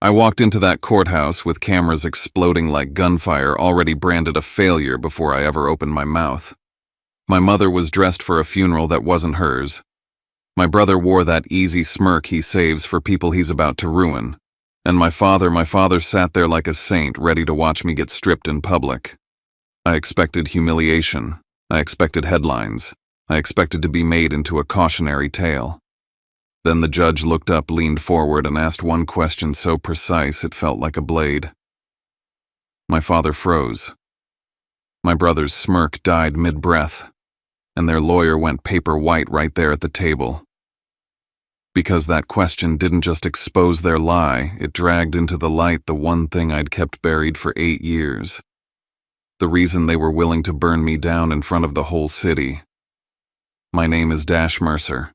I walked into that courthouse with cameras exploding like gunfire, already branded a failure before I ever opened my mouth. My mother was dressed for a funeral that wasn't hers. My brother wore that easy smirk he saves for people he's about to ruin. And my father sat there like a saint, ready to watch me get stripped in public. I expected humiliation. I expected headlines. I expected to be made into a cautionary tale. Then the judge looked up, leaned forward, and asked one question so precise it felt like a blade. My father froze. My brother's smirk died mid-breath, and their lawyer went paper white right there at the table. Because that question didn't just expose their lie, it dragged into the light the one thing I'd kept buried for 8 years. The reason they were willing to burn me down in front of the whole city. My name is Dash Mercer.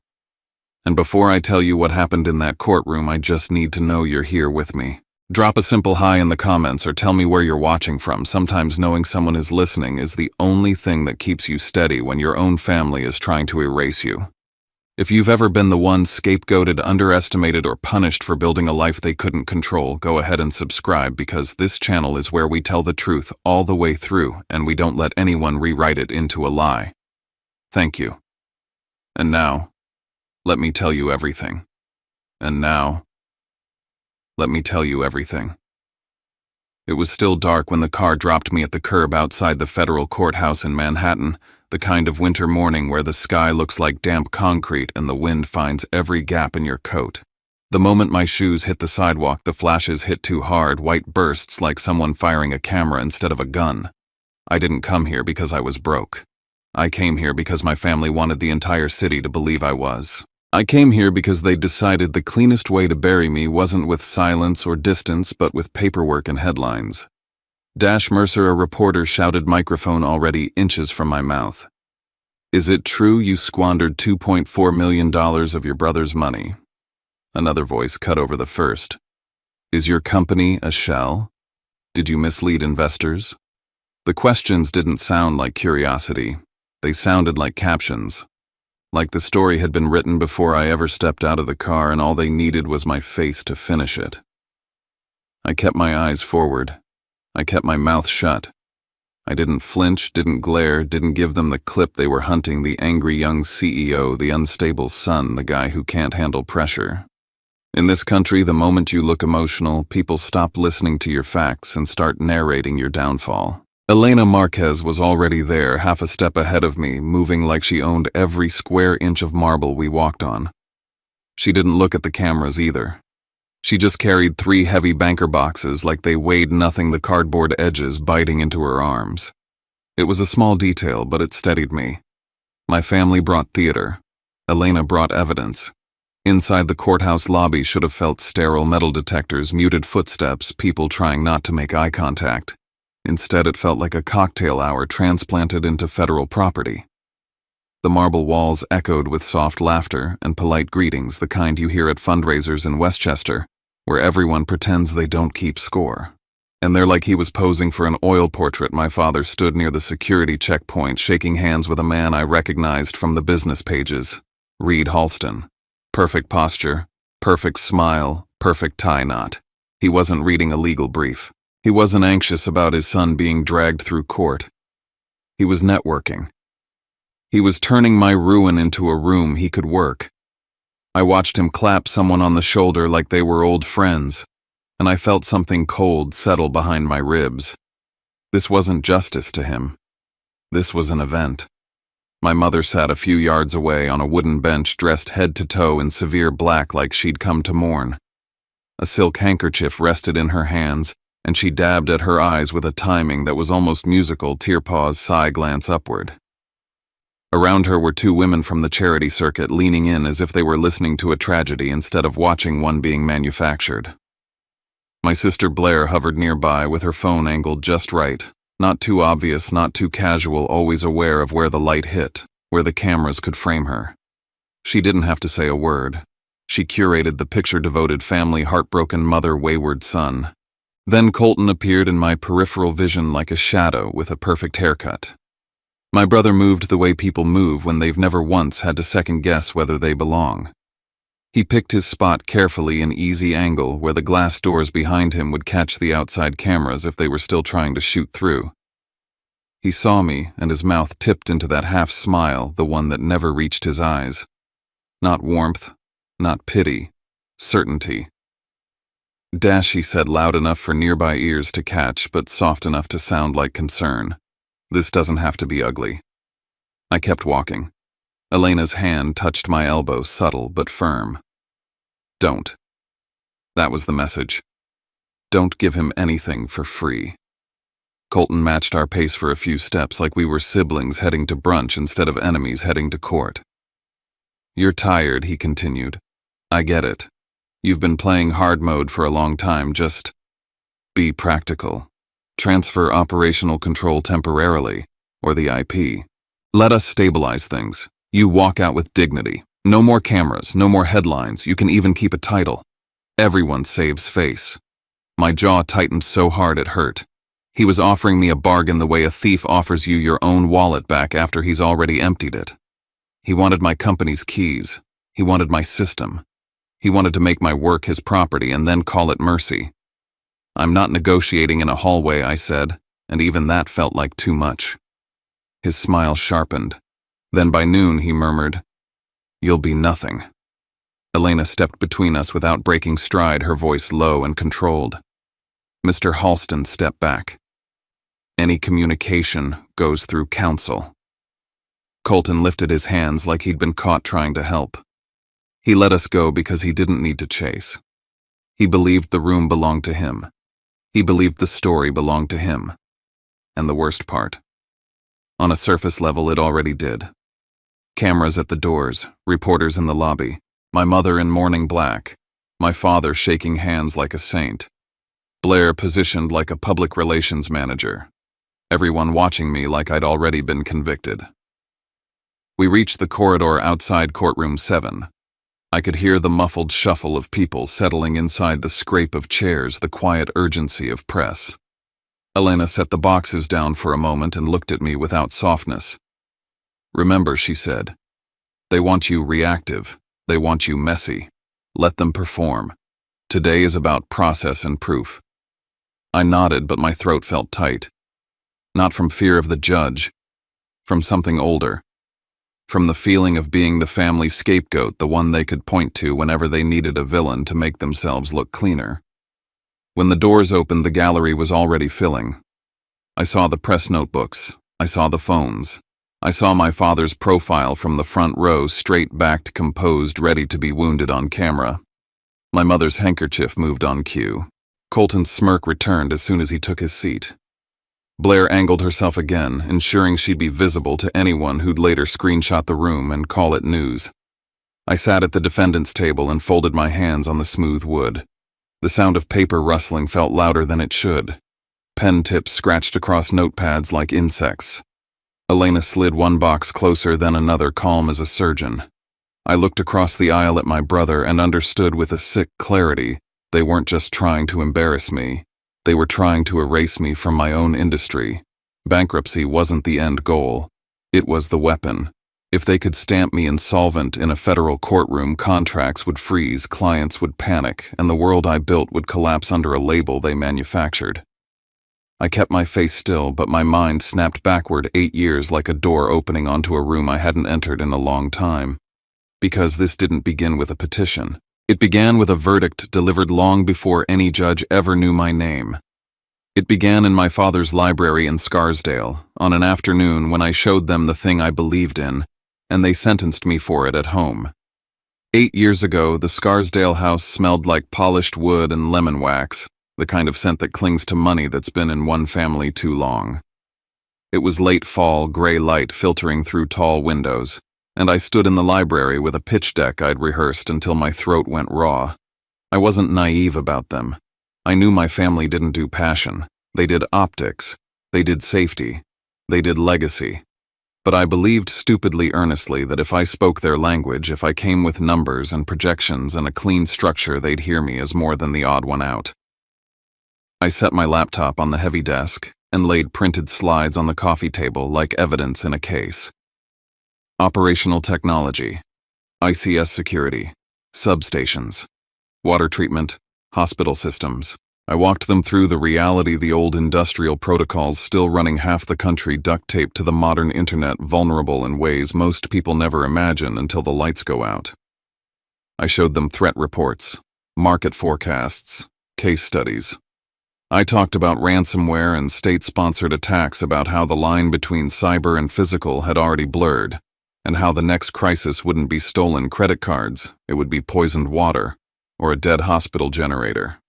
And before I tell you what happened in that courtroom, I just need to know you're here with me. Drop a simple hi in the comments or tell me where you're watching from. Sometimes knowing someone is listening is the only thing that keeps you steady when your own family is trying to erase you. If you've ever been the one scapegoated, underestimated, or punished for building a life they couldn't control, go ahead and subscribe, because this channel is where we tell the truth all the way through and we don't let anyone rewrite it into a lie. Thank you. And now, let me tell you everything. And now, let me tell you everything. It was still dark when the car dropped me at the curb outside the federal courthouse in Manhattan, the kind of winter morning where the sky looks like damp concrete and the wind finds every gap in your coat. The moment my shoes hit the sidewalk, the flashes hit too hard, white bursts like someone firing a camera instead of a gun. I didn't come here because I was broke. I came here because my family wanted the entire city to believe I was. I came here because they decided the cleanest way to bury me wasn't with silence or distance, but with paperwork and headlines. Dash Mercer, a reporter, shouted, microphone already inches from my mouth. Is it true you squandered $2.4 million of your brother's money? Another voice cut over the first. Is your company a shell? Did you mislead investors? The questions didn't sound like curiosity. They sounded like captions. Like the story had been written before I ever stepped out of the car, and all they needed was my face to finish it. I kept my eyes forward. I kept my mouth shut. I didn't flinch, didn't glare, didn't give them the clip they were hunting, the angry young CEO, the unstable son, the guy who can't handle pressure. In this country, the moment you look emotional, people stop listening to your facts and start narrating your downfall. Elena Marquez was already there, half a step ahead of me, moving like she owned every square inch of marble we walked on. She didn't look at the cameras either. She just carried 3 heavy banker boxes like they weighed nothing, the cardboard edges biting into her arms. It was a small detail, but it steadied me. My family brought theater. Elena brought evidence. Inside the courthouse lobby should have felt sterile metal detectors, muted footsteps, people trying not to make eye contact. Instead, it felt like a cocktail hour transplanted into federal property. The marble walls echoed with soft laughter and polite greetings, the kind you hear at fundraisers in Westchester, where everyone pretends they don't keep score. And there, like he was posing for an oil portrait, my father stood near the security checkpoint, shaking hands with a man I recognized from the business pages, Reed Halston. Perfect posture, perfect smile, perfect tie knot. He wasn't reading a legal brief. He wasn't anxious about his son being dragged through court. He was networking. He was turning my ruin into a room he could work. I watched him clap someone on the shoulder like they were old friends, and I felt something cold settle behind my ribs. This wasn't justice to him. This was an event. My mother sat a few yards away on a wooden bench, dressed head to toe in severe black like she'd come to mourn. A silk handkerchief rested in her hands, and she dabbed at her eyes with a timing that was almost musical, tear pause, sigh, glance upward. Around her were 2 women from the charity circuit, leaning in as if they were listening to a tragedy instead of watching one being manufactured. My sister Blair hovered nearby with her phone angled just right, not too obvious, not too casual, always aware of where the light hit, where the cameras could frame her. She didn't have to say a word. She curated the picture-devoted family, heartbroken mother, wayward son. Then Colton appeared in my peripheral vision like a shadow with a perfect haircut. My brother moved the way people move when they've never once had to second-guess whether they belong. He picked his spot carefully, an easy angle where the glass doors behind him would catch the outside cameras if they were still trying to shoot through. He saw me, and his mouth tipped into that half-smile, the one that never reached his eyes. Not warmth, not pity, certainty. "Dash," he said, loud enough for nearby ears to catch, but soft enough to sound like concern. "This doesn't have to be ugly." I kept walking. Elena's hand touched my elbow, subtle but firm. "Don't." That was the message. Don't give him anything for free. Colton matched our pace for a few steps, like we were siblings heading to brunch instead of enemies heading to court. "You're tired," he continued. "I get it. You've been playing hard mode for a long time. Just be practical. Transfer operational control temporarily, or the IP. Let us stabilize things. You walk out with dignity. No more cameras, no more headlines. You can even keep a title. Everyone saves face." My jaw tightened so hard it hurt. He was offering me a bargain the way a thief offers you your own wallet back after he's already emptied it. He wanted my company's keys. He wanted my system. He wanted to make my work his property and then call it mercy. "I'm not negotiating in a hallway," I said, and even that felt like too much. His smile sharpened. Then by noon he murmured, "You'll be nothing." Elena stepped between us without breaking stride, her voice low and controlled. Mr. Halston stepped back. "Any communication goes through counsel." Colton lifted his hands like he'd been caught trying to help. He let us go because he didn't need to chase. He believed the room belonged to him. He believed the story belonged to him. And the worst part. On a surface level, it already did. Cameras at the doors, reporters in the lobby, my mother in mourning black, my father shaking hands like a saint, Blair positioned like a public relations manager, everyone watching me like I'd already been convicted. We reached the corridor outside courtroom 7. I could hear the muffled shuffle of people settling inside, the scrape of chairs, the quiet urgency of press. Elena set the boxes down for a moment and looked at me without softness. "Remember," she said, "they want you reactive. They want you messy. Let them perform. Today is about process and proof." I nodded, but my throat felt tight. Not from fear of the judge, from something older. From the feeling of being the family scapegoat, the one they could point to whenever they needed a villain to make themselves look cleaner. When the doors opened, the gallery was already filling. I saw the press notebooks. I saw the phones. I saw my father's profile from the front row, straight-backed, composed, ready to be wounded on camera. My mother's handkerchief moved on cue. Colton's smirk returned as soon as he took his seat. Blair angled herself again, ensuring she'd be visible to anyone who'd later screenshot the room and call it news. I sat at the defendant's table and folded my hands on the smooth wood. The sound of paper rustling felt louder than it should. Pen tips scratched across notepads like insects. Elena slid one box closer, then another, calm as a surgeon. I looked across the aisle at my brother and understood with a sick clarity they weren't just trying to embarrass me. They were trying to erase me from my own industry. Bankruptcy wasn't the end goal. It was the weapon. If they could stamp me insolvent in a federal courtroom, contracts would freeze, clients would panic, and the world I built would collapse under a label they manufactured. I kept my face still, but my mind snapped backward 8 years like a door opening onto a room I hadn't entered in a long time. Because this didn't begin with a petition. It began with a verdict delivered long before any judge ever knew my name. It began in my father's library in Scarsdale, on an afternoon when I showed them the thing I believed in, and they sentenced me for it at home. 8 years ago, the Scarsdale house smelled like polished wood and lemon wax, the kind of scent that clings to money that's been in one family too long. It was late fall, gray light filtering through tall windows, and I stood in the library with a pitch deck I'd rehearsed until my throat went raw. I wasn't naive about them. I knew my family didn't do passion. They did optics. They did safety. They did legacy. But I believed stupidly earnestly that if I spoke their language, if I came with numbers and projections and a clean structure, they'd hear me as more than the odd one out. I set my laptop on the heavy desk and laid printed slides on the coffee table like evidence in a case. Operational technology, ICS security, substations, water treatment, hospital systems. I walked them through the reality the old industrial protocols still running half the country duct taped to the modern internet, vulnerable in ways most people never imagine until the lights go out. I showed them threat reports, market forecasts, case studies. I talked about ransomware and state-sponsored attacks, about how the line between cyber and physical had already blurred, and how the next crisis wouldn't be stolen credit cards, it would be poisoned water, or a dead hospital generator.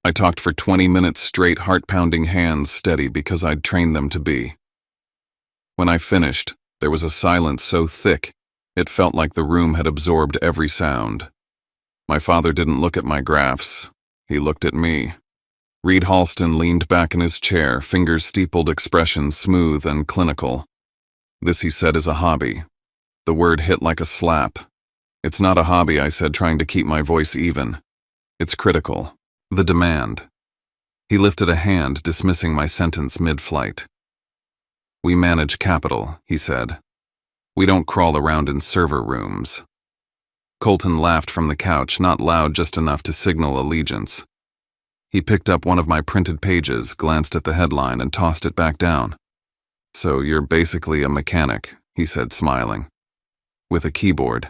I talked for 20 minutes straight, heart-pounding, hands steady because I'd trained them to be. When I finished, there was a silence so thick, it felt like the room had absorbed every sound. My father didn't look at my graphs. He looked at me. Reed Halston leaned back in his chair, fingers steepled, expression smooth and clinical. This, he said, is a hobby. The word hit like a slap. It's not a hobby, I said, trying to keep my voice even. It's critical. The demand. He lifted a hand, dismissing my sentence mid-flight. We manage capital, he said. We don't crawl around in server rooms. Colton laughed from the couch, not loud, just enough to signal allegiance. He picked up one of my printed pages, glanced at the headline, and tossed it back down. So you're basically a mechanic, he said, smiling. With a keyboard.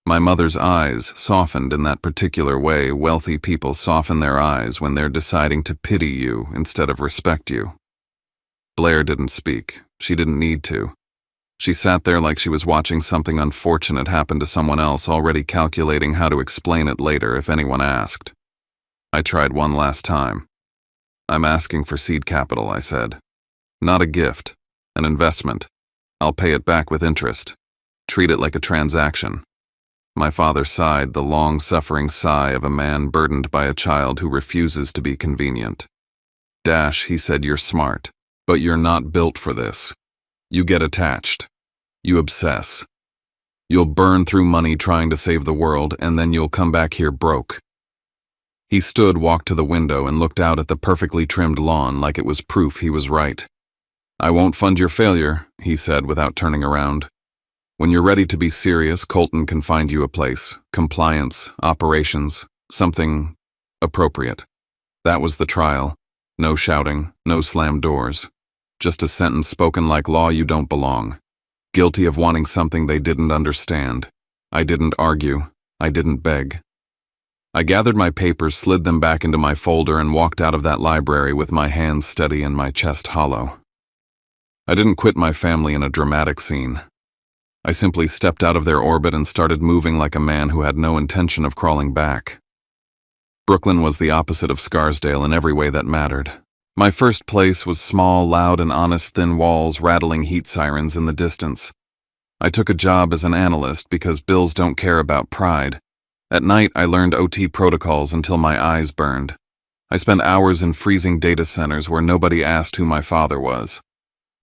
My mother's eyes softened in that particular way wealthy people soften their eyes when they're deciding to pity you instead of respect you. Blair didn't speak. She didn't need to. She sat there like she was watching something unfortunate happen to someone else, already calculating how to explain it later if anyone asked. I tried one last time. I'm asking for seed capital, I said. Not a gift, an investment. I'll pay it back with interest. Treat it like a transaction. My father sighed, the long-suffering sigh of a man burdened by a child who refuses to be convenient. Dash, he said, you're smart, but you're not built for this. You get attached. You obsess. You'll burn through money trying to save the world, and then you'll come back here broke. He stood, walked to the window, and looked out at the perfectly trimmed lawn like it was proof he was right. I won't fund your failure, he said without turning around. When you're ready to be serious, Colton can find you a place. Compliance, operations, something appropriate. That was the trial. No shouting, no slammed doors. Just a sentence spoken like law: you don't belong. Guilty of wanting something they didn't understand. I didn't argue. I didn't beg. I gathered my papers, slid them back into my folder, and walked out of that library with my hands steady and my chest hollow. I didn't quit my family in a dramatic scene. I simply stepped out of their orbit and started moving like a man who had no intention of crawling back. Brooklyn was the opposite of Scarsdale in every way that mattered. My first place was small, loud, and honest, thin walls, rattling heat sirens in the distance. I took a job as an analyst because bills don't care about pride. At night, I learned OT protocols until my eyes burned. I spent hours in freezing data centers where nobody asked who my father was.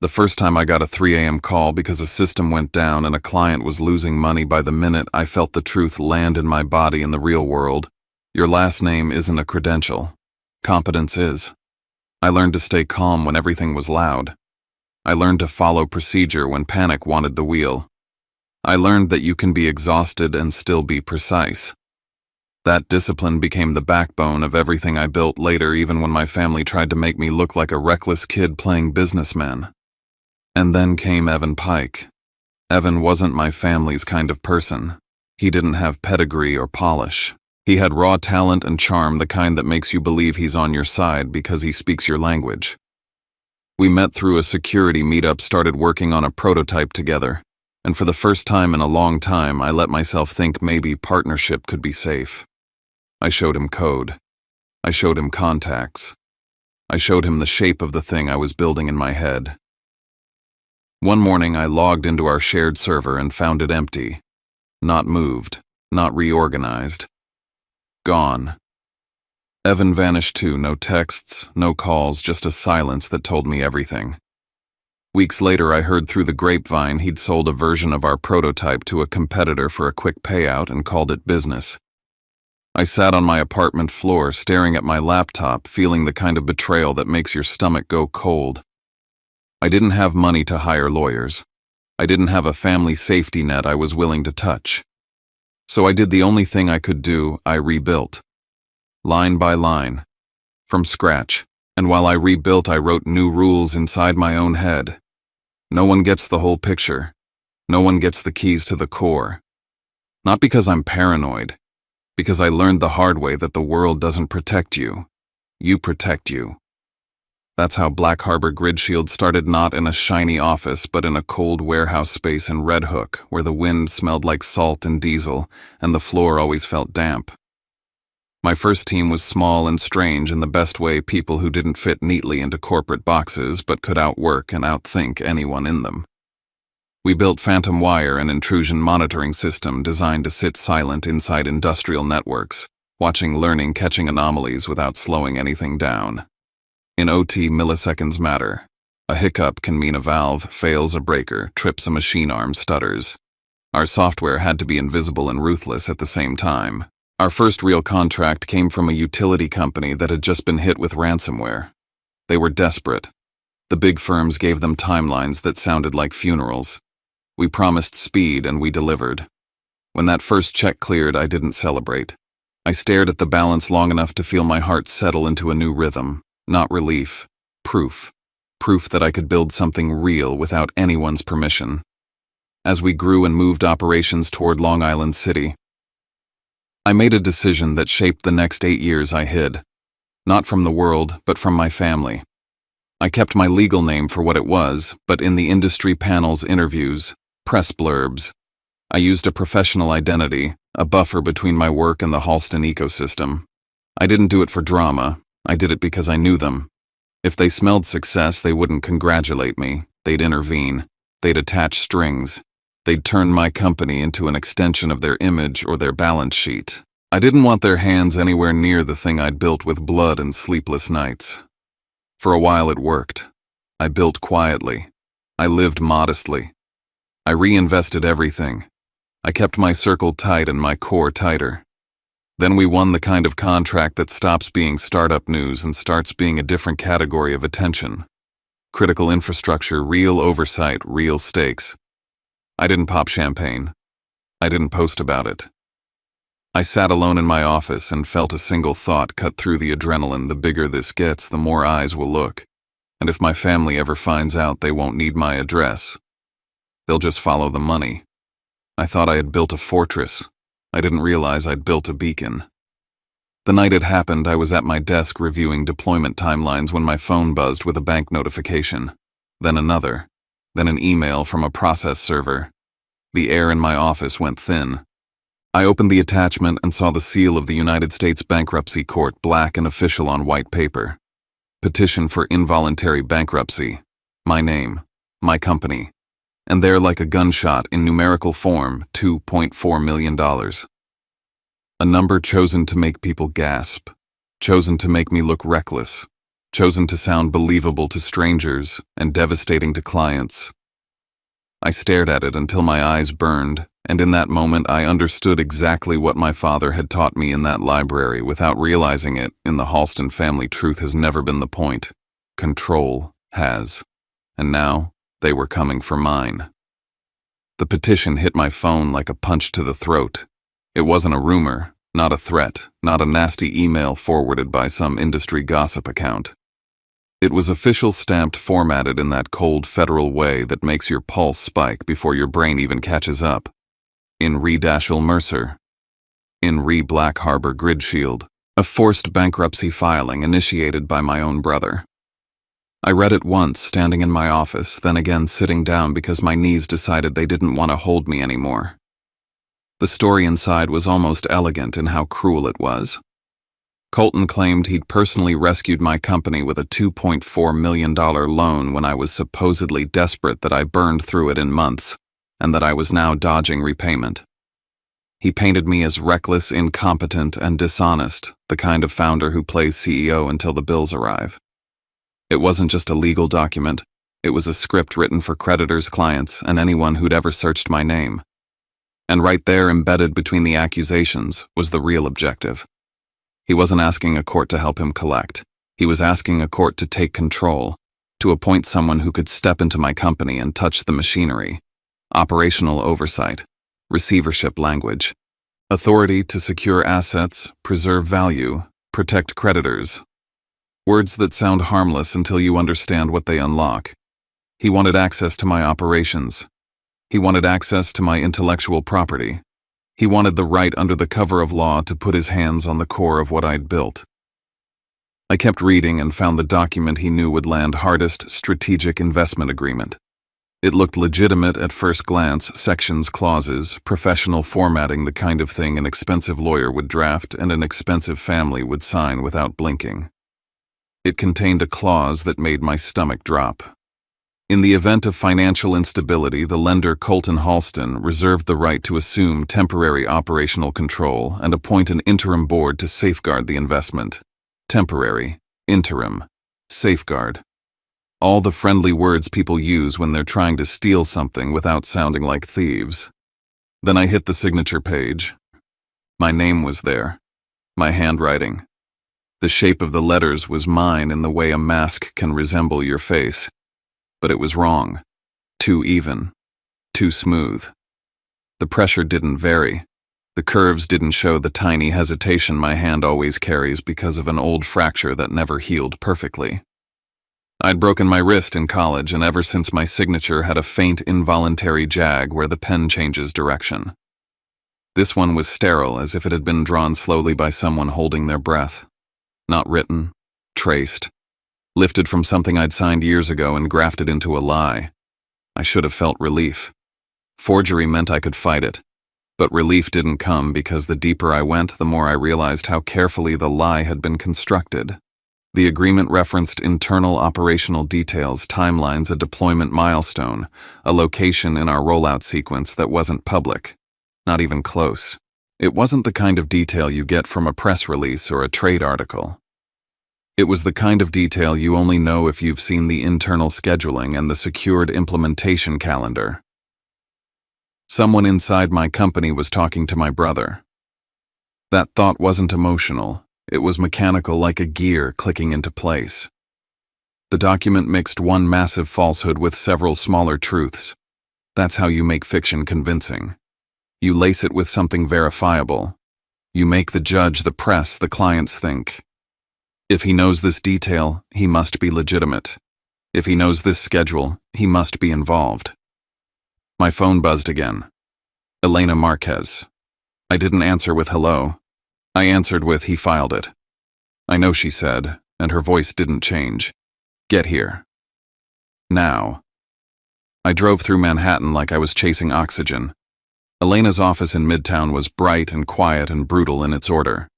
The first time I got a 3 a.m. call because a system went down and a client was losing money by the minute, I felt the truth land in my body in the real world. Your last name isn't a credential. Competence is. I learned to stay calm when everything was loud. I learned to follow procedure when panic wanted the wheel. I learned that you can be exhausted and still be precise. That discipline became the backbone of everything I built later, even when my family tried to make me look like a reckless kid playing businessman. And then came Evan Pike. Evan wasn't my family's kind of person. He didn't have pedigree or polish. He had raw talent and charm, the kind that makes you believe he's on your side because he speaks your language. We met through a security meetup, started working on a prototype together, and for the first time in a long time, I let myself think maybe partnership could be safe. I showed him code. I showed him contacts. I showed him the shape of the thing I was building in my head. One morning, I logged into our shared server and found it empty. Not moved, not reorganized. Gone. Evan vanished too, no texts, no calls, just a silence that told me everything. Weeks later, I heard through the grapevine he'd sold a version of our prototype to a competitor for a quick payout and called it business. I sat on my apartment floor, staring at my laptop, feeling the kind of betrayal that makes your stomach go cold. I didn't have money to hire lawyers. I didn't have a family safety net I was willing to touch. So I did the only thing I could do. I rebuilt. Line by line. From scratch. And while I rebuilt, I wrote new rules inside my own head. No one gets the whole picture. No one gets the keys to the core. Not because I'm paranoid. Because I learned the hard way that the world doesn't protect you. You protect you. That's how Black Harbor Grid Shield started, not in a shiny office, but in a cold warehouse space in Red Hook, where the wind smelled like salt and diesel, and the floor always felt damp. My first team was small and strange in the best way, people who didn't fit neatly into corporate boxes but could outwork and outthink anyone in them. We built phantom wire and intrusion monitoring system designed to sit silent inside industrial networks, watching learning, catching anomalies without slowing anything down. In OT, milliseconds matter. A hiccup can mean a valve fails, a breaker trips, a machine arm stutters. Our software had to be invisible and ruthless at the same time. Our first real contract came from a utility company that had just been hit with ransomware. They were desperate. The big firms gave them timelines that sounded like funerals. We promised speed and we delivered. When that first check cleared, I didn't celebrate. I stared at the balance long enough to feel my heart settle into a new rhythm. Not relief. Proof. Proof that I could build something real without anyone's permission. As we grew and moved operations toward Long Island City, I made a decision that shaped the next 8 years I hid. Not from the world, but from my family. I kept my legal name for what it was, but in the industry panels, interviews, press blurbs, I used a professional identity, a buffer between my work and the Halston ecosystem. I didn't do it for drama. I did it because I knew them. If they smelled success, they wouldn't congratulate me. They'd intervene. They'd attach strings. They'd turn my company into an extension of their image or their balance sheet. I didn't want their hands anywhere near the thing I'd built with blood and sleepless nights. For a while it worked. I built quietly. I lived modestly. I reinvested everything. I kept my circle tight and my core tighter. Then we won the kind of contract that stops being startup news and starts being a different category of attention. Critical infrastructure, real oversight, real stakes. I didn't pop champagne. I didn't post about it. I sat alone in my office and felt a single thought cut through the adrenaline. The bigger this gets, the more eyes will look. And if my family ever finds out, they won't need my address. They'll just follow the money. I thought I had built a fortress. I didn't realize I'd built a beacon. The night it happened, I was at my desk reviewing deployment timelines when my phone buzzed with a bank notification. Then another. Then an email from a process server. The air in my office went thin. I opened the attachment and saw the seal of the United States Bankruptcy Court, black and official on white paper. Petition for involuntary bankruptcy. My name. My company. And there, like a gunshot in numerical form, $2.4 million. A number chosen to make people gasp. Chosen to make me look reckless. Chosen to sound believable to strangers and devastating to clients. I stared at it until my eyes burned, and in that moment I understood exactly what my father had taught me in that library without realizing it. In the Halston family, truth has never been the point. Control has. And now, they were coming for mine. The petition hit my phone like a punch to the throat. It wasn't a rumor, not a threat, not a nasty email forwarded by some industry gossip account. It was official, stamped, formatted in that cold federal way that makes your pulse spike before your brain even catches up. In re Dashiell Mercer. In re Black Harbor Grid Shield. A forced bankruptcy filing initiated by my own brother. I read it once, standing in my office, then again sitting down because my knees decided they didn't want to hold me anymore. The story inside was almost elegant in how cruel it was. Colton claimed he'd personally rescued my company with a $2.4 million loan when I was supposedly desperate, that I burned through it in months, and that I was now dodging repayment. He painted me as reckless, incompetent, and dishonest, the kind of founder who plays CEO until the bills arrive. It wasn't just a legal document, it was a script written for creditors, clients, and anyone who'd ever searched my name. And right there, embedded between the accusations, was the real objective. He wasn't asking a court to help him collect. He was asking a court to take control, to appoint someone who could step into my company and touch the machinery. Operational oversight. Receivership language. Authority to secure assets, preserve value, protect creditors. Words that sound harmless until you understand what they unlock. He wanted access to my operations. He wanted access to my intellectual property. He wanted the right under the cover of law to put his hands on the core of what I'd built. I kept reading and found the document he knew would land hardest: strategic investment agreement. It looked legitimate at first glance: sections, clauses, professional formatting, the kind of thing an expensive lawyer would draft and an expensive family would sign without blinking. It contained a clause that made my stomach drop. In the event of financial instability, the lender, Colton Halston, reserved the right to assume temporary operational control and appoint an interim board to safeguard the investment. Temporary, interim, safeguard. All the friendly words people use when they're trying to steal something without sounding like thieves. Then I hit the signature page. My name was there. My handwriting. The shape of the letters was mine in the way a mask can resemble your face. But it was wrong. Too even. Too smooth. The pressure didn't vary. The curves didn't show the tiny hesitation my hand always carries because of an old fracture that never healed perfectly. I'd broken my wrist in college, and ever since my signature had a faint, involuntary jag where the pen changes direction. This one was sterile, as if it had been drawn slowly by someone holding their breath. Not written, traced. Lifted from something I'd signed years ago and grafted into a lie. I should have felt relief. Forgery meant I could fight it. But relief didn't come because the deeper I went, the more I realized how carefully the lie had been constructed. The agreement referenced internal operational details, timelines, a deployment milestone, a location in our rollout sequence that wasn't public. Not even close. It wasn't the kind of detail you get from a press release or a trade article. It was the kind of detail you only know if you've seen the internal scheduling and the secured implementation calendar. Someone inside my company was talking to my brother. That thought wasn't emotional. It was mechanical, like a gear clicking into place. The document mixed one massive falsehood with several smaller truths. That's how you make fiction convincing. You lace it with something verifiable. You make the judge, the press, the clients think. If he knows this detail, he must be legitimate. If he knows this schedule, he must be involved. My phone buzzed again. Elena Marquez. I didn't answer with hello. I answered with, he filed it. I know, she said, and her voice didn't change. Get here. Now. I drove through Manhattan like I was chasing oxygen. Elena's office in Midtown was bright and quiet and brutal in its order.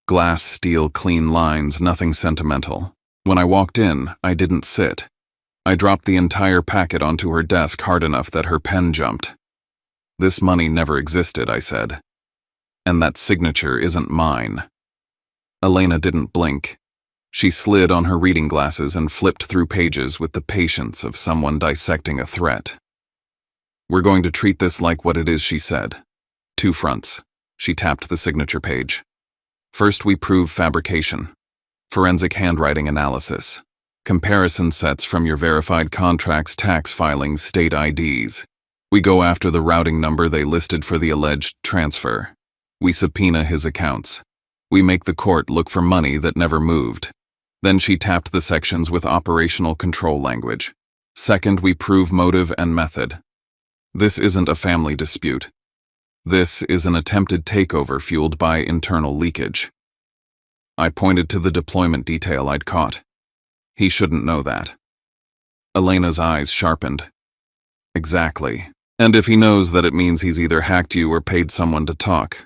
Glass, steel, clean lines, nothing sentimental. When I walked in, I didn't sit. I dropped the entire packet onto her desk hard enough that her pen jumped. This money never existed, I said. And that signature isn't mine. Elena didn't blink. She slid on her reading glasses and flipped through pages with the patience of someone dissecting a threat. We're going to treat this like what it is, she said. 2 fronts. She tapped the signature page. First, we prove fabrication. Forensic handwriting analysis. Comparison sets from your verified contracts, tax filings, state IDs. We go after the routing number they listed for the alleged transfer. We subpoena his accounts. We make the court look for money that never moved. Then she tapped the sections with operational control language. Second, we prove motive and method. This isn't a family dispute. This is an attempted takeover fueled by internal leakage. I pointed to the deployment detail I'd caught. He shouldn't know that. Elena's eyes sharpened. Exactly. And if he knows that, it means he's either hacked you or paid someone to talk.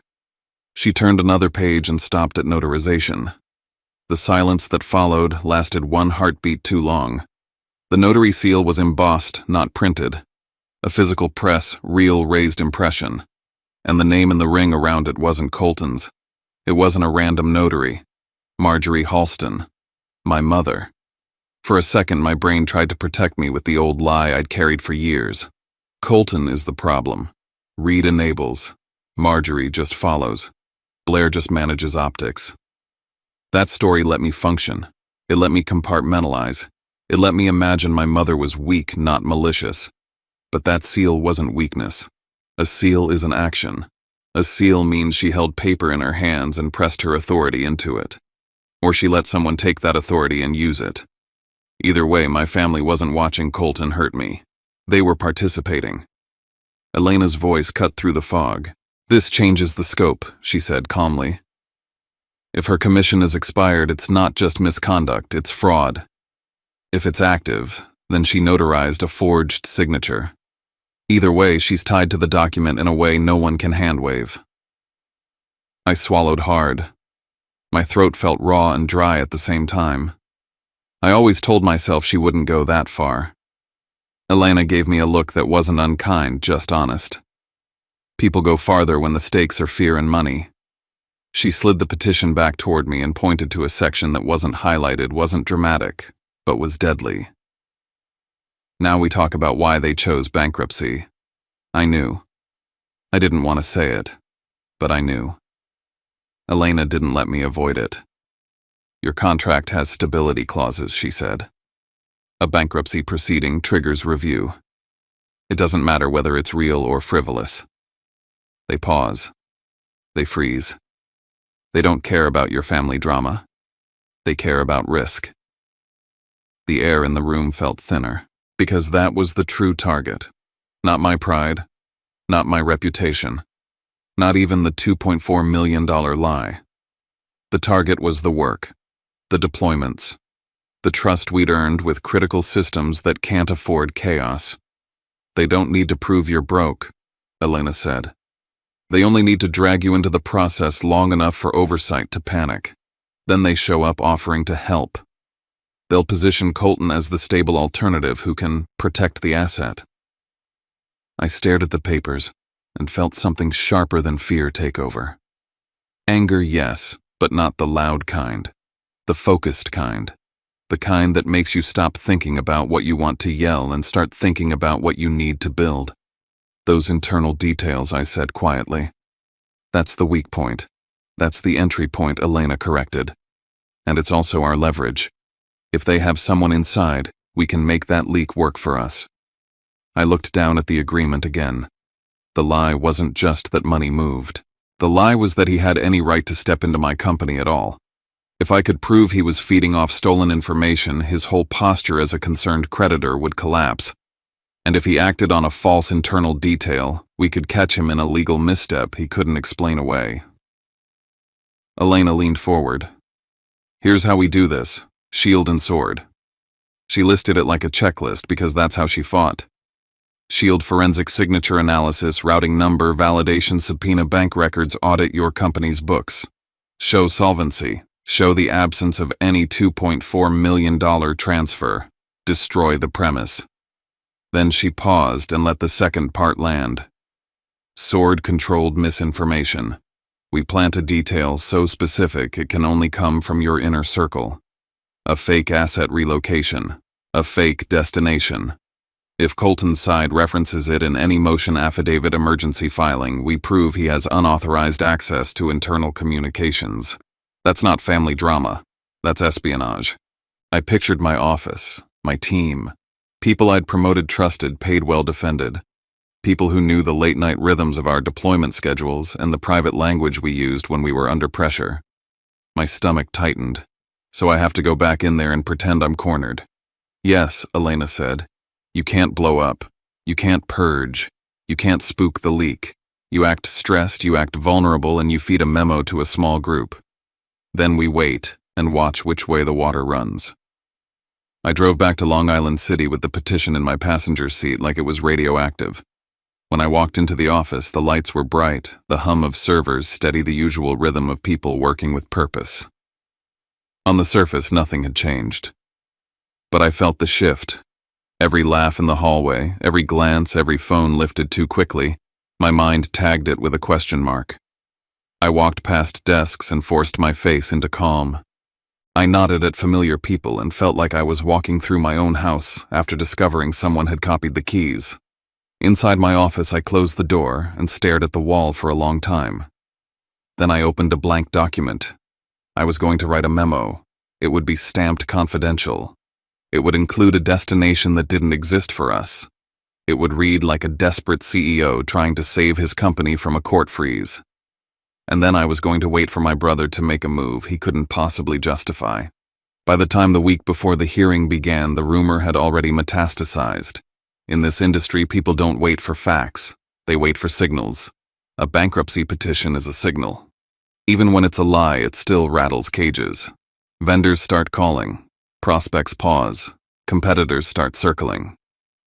She turned another page and stopped at notarization. The silence that followed lasted 1 heartbeat too long. The notary seal was embossed, not printed. A physical press, real raised impression. And the name in the ring around it wasn't Colton's. It wasn't a random notary. Marjorie Halston. My mother. For a second, my brain tried to protect me with the old lie I'd carried for years. Colton is the problem. Reed enables. Marjorie just follows. Blair just manages optics. That story let me function. It let me compartmentalize. It let me imagine my mother was weak, not malicious. But that seal wasn't weakness. A seal is an action. A seal means she held paper in her hands and pressed her authority into it. Or she let someone take that authority and use it. Either way, my family wasn't watching Colton hurt me. They were participating. Elena's voice cut through the fog. "This changes the scope," she said calmly. "If her commission is expired, it's not just misconduct, it's fraud. If it's active, then she notarized a forged signature. Either way, she's tied to the document in a way no one can handwave." I swallowed hard. My throat felt raw and dry at the same time. I always told myself she wouldn't go that far. Elena gave me a look that wasn't unkind, just honest. People go farther when the stakes are fear and money. She slid the petition back toward me and pointed to a section that wasn't highlighted, wasn't dramatic, but was deadly. "Now we talk about why they chose bankruptcy." I knew. I didn't want to say it, but I knew. Elena didn't let me avoid it. "Your contract has stability clauses," she said. "A bankruptcy proceeding triggers review. It doesn't matter whether it's real or frivolous." They pause. They freeze. They don't care about your family drama. They care about risk. The air in the room felt thinner, because that was the true target. Not my pride, not my reputation, not even the $2.4 million lie. The target was the work, the deployments, the trust we'd earned with critical systems that can't afford chaos. "They don't need to prove you're broke," Elena said. "They only need to drag you into the process long enough for oversight to panic. Then they show up offering to help. They'll position Colton as the stable alternative who can protect the asset." I stared at the papers and felt something sharper than fear take over. Anger, yes, but not the loud kind. The focused kind. The kind that makes you stop thinking about what you want to yell and start thinking about what you need to build. "Those internal details," I said quietly. "That's the weak point. That's the entry point," Elena corrected. "And it's also our leverage. If they have someone inside, we can make that leak work for us." I looked down at the agreement again. The lie wasn't just that money moved. The lie was that he had any right to step into my company at all. If I could prove he was feeding off stolen information, his whole posture as a concerned creditor would collapse. And if he acted on a false internal detail, we could catch him in a legal misstep he couldn't explain away. Elena leaned forward. "Here's how we do this. Shield and sword." She listed it like a checklist because that's how she fought. Shield forensic signature analysis, routing number, validation, subpoena bank records, audit your company's books. Show solvency. Show the absence of any $2.4 million transfer. Destroy the premise. Then she paused and let the second part land. Sword-controlled misinformation. We plant a detail so specific it can only come from your inner circle. A fake asset relocation. A fake destination. If Colton's side references it in any motion affidavit emergency filing, we prove he has unauthorized access to internal communications. That's not family drama. That's espionage. I pictured my office, my team, people I'd promoted, trusted, paid, well defended. People who knew the late-night rhythms of our deployment schedules and the private language we used when we were under pressure. My stomach tightened, so I have to go back in there and pretend I'm cornered. "Yes," Elena said. "You can't blow up. You can't purge. You can't spook the leak. You act stressed, you act vulnerable, and you feed a memo to a small group. Then we wait and watch which way the water runs." I drove back to Long Island City with the petition in my passenger seat like it was radioactive. When I walked into the office, the lights were bright, the hum of servers steady, the usual rhythm of people working with purpose. On the surface, nothing had changed. But I felt the shift. Every laugh in the hallway, every glance, every phone lifted too quickly, my mind tagged it with a question mark. I walked past desks and forced my face into calm. I nodded at familiar people and felt like I was walking through my own house after discovering someone had copied the keys. Inside my office, I closed the door and stared at the wall for a long time. Then I opened a blank document. I was going to write a memo. It would be stamped confidential. It would include a destination that didn't exist for us. It would read like a desperate CEO trying to save his company from a court freeze. And then I was going to wait for my brother to make a move he couldn't possibly justify. By the time the week before the hearing began, the rumor had already metastasized. In this industry, people don't wait for facts. They wait for signals. A bankruptcy petition is a signal. Even when it's a lie, it still rattles cages. Vendors start calling. Prospects pause. Competitors start circling.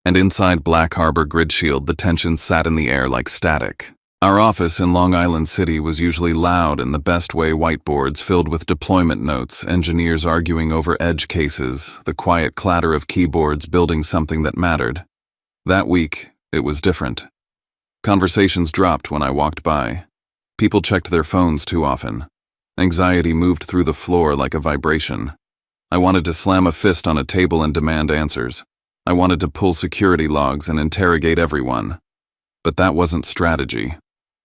And inside Black Harbor Gridshield, the tension sat in the air like static. Our office in Long Island City was usually loud in the best way, whiteboards filled with deployment notes, engineers arguing over edge cases, the quiet clatter of keyboards building something that mattered. That week, it was different. Conversations dropped when I walked by. People checked their phones too often. Anxiety moved through the floor like a vibration. I wanted to slam a fist on a table and demand answers. I wanted to pull security logs and interrogate everyone. But that wasn't strategy.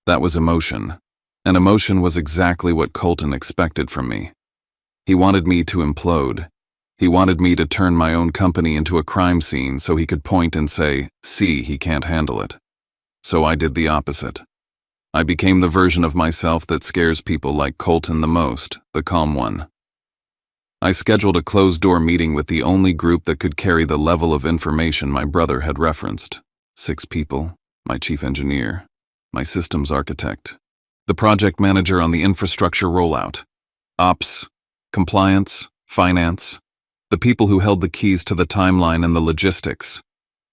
That was emotion. And emotion was exactly what Colton expected from me. He wanted me to implode. He wanted me to turn my own company into a crime scene so he could point and say, "See, he can't handle it." So I did the opposite. I became the version of myself that scares people like Colton the most, the calm one. I scheduled a closed-door meeting with the only group that could carry the level of information my brother had referenced. 6 people, my chief engineer, my systems architect, the project manager on the infrastructure rollout, ops, compliance, finance, the people who held the keys to the timeline and the logistics.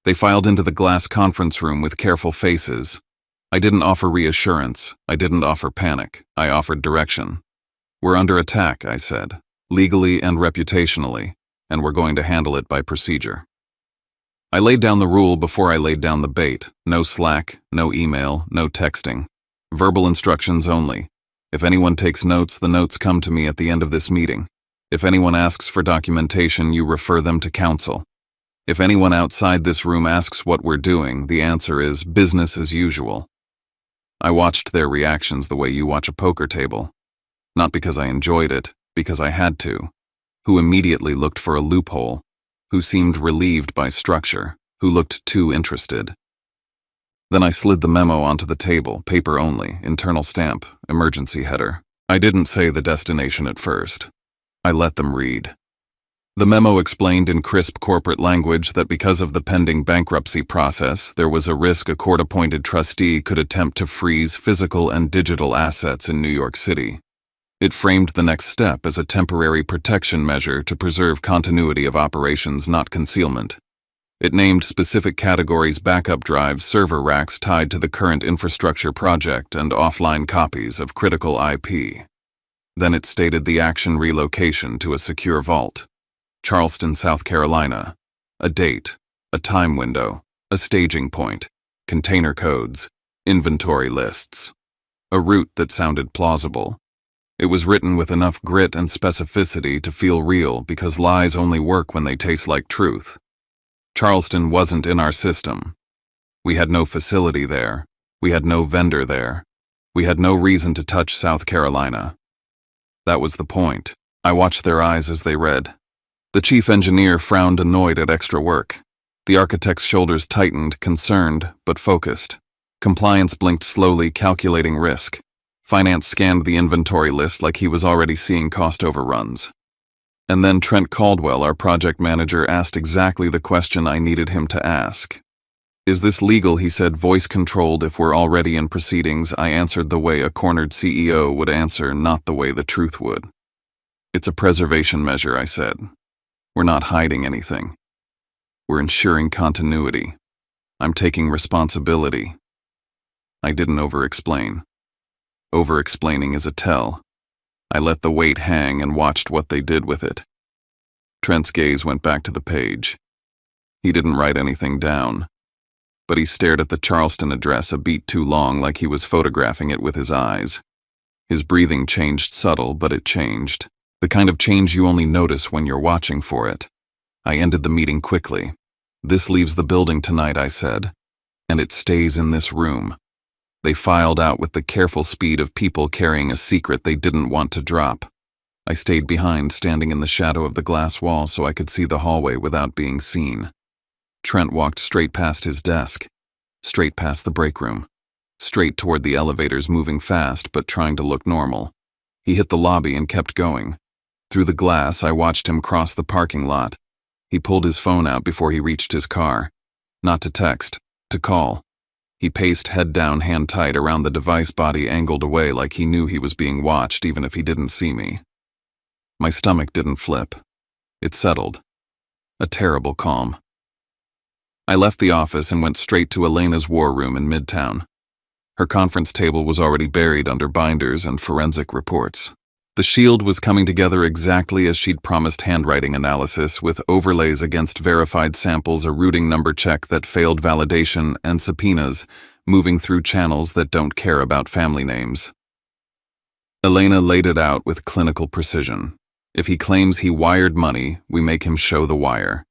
They filed into the glass conference room with careful faces. I didn't offer reassurance. I didn't offer panic. I offered direction. "We're under attack," I said, "legally and reputationally, and we're going to handle it by procedure." I laid down the rule before I laid down the bait. No Slack, no email, no texting. Verbal instructions only. If anyone takes notes, the notes come to me at the end of this meeting. If anyone asks for documentation, you refer them to counsel. If anyone outside this room asks what we're doing, the answer is business as usual. I watched their reactions the way you watch a poker table. Not because I enjoyed it, because I had to. Who immediately looked for a loophole. Who seemed relieved by structure. Who looked too interested. Then I slid the memo onto the table, paper only, internal stamp, emergency header. I didn't say the destination at first. I let them read. The memo explained in crisp corporate language that because of the pending bankruptcy process, there was a risk a court-appointed trustee could attempt to freeze physical and digital assets in New York City. It framed the next step as a temporary protection measure to preserve continuity of operations, not concealment. It named specific categories: backup drives, server racks tied to the current infrastructure project, and offline copies of critical IP. Then it stated the action: relocation to a secure vault. Charleston, South Carolina. A date, a time window, a staging point, container codes, inventory lists. A route that sounded plausible. It was written with enough grit and specificity to feel real, because lies only work when they taste like truth. Charleston wasn't in our system. We had no facility there. We had no vendor there. We had no reason to touch South Carolina. That was the point. I watched their eyes as they read. The chief engineer frowned, annoyed at extra work. The architect's shoulders tightened, concerned, but focused. Compliance blinked slowly, calculating risk. Finance scanned the inventory list like he was already seeing cost overruns. And then Trent Caldwell, our project manager, asked exactly the question I needed him to ask. "Is this legal?" he said, voice-controlled. If we're already in proceedings, I answered the way a cornered CEO would answer, not the way the truth would. "It's a preservation measure," I said. "We're not hiding anything. We're ensuring continuity. I'm taking responsibility." I didn't over-explain. Over-explaining is a tell. I let the weight hang and watched what they did with it. Trent's gaze went back to the page. He didn't write anything down, but he stared at the Charleston address a beat too long, like he was photographing it with his eyes. His breathing changed, subtle, but it changed. The kind of change you only notice when you're watching for it. I ended the meeting quickly. "This leaves the building tonight," I said, "and it stays in this room." They filed out with the careful speed of people carrying a secret they didn't want to drop. I stayed behind, standing in the shadow of the glass wall so I could see the hallway without being seen. Trent walked straight past his desk, straight past the break room, straight toward the elevators, moving fast but trying to look normal. He hit the lobby and kept going. Through the glass, I watched him cross the parking lot. He pulled his phone out before he reached his car. Not to text, to call. He paced head down, hand tight around the device, body angled away like he knew he was being watched even if he didn't see me. My stomach didn't flip. It settled. A terrible calm. I left the office and went straight to Elena's war room in Midtown. Her conference table was already buried under binders and forensic reports. The shield was coming together exactly as she'd promised: handwriting analysis with overlays against verified samples, a routing number check that failed validation, and subpoenas moving through channels that don't care about family names. Elena laid it out with clinical precision. If he claims he wired money, we make him show the wire.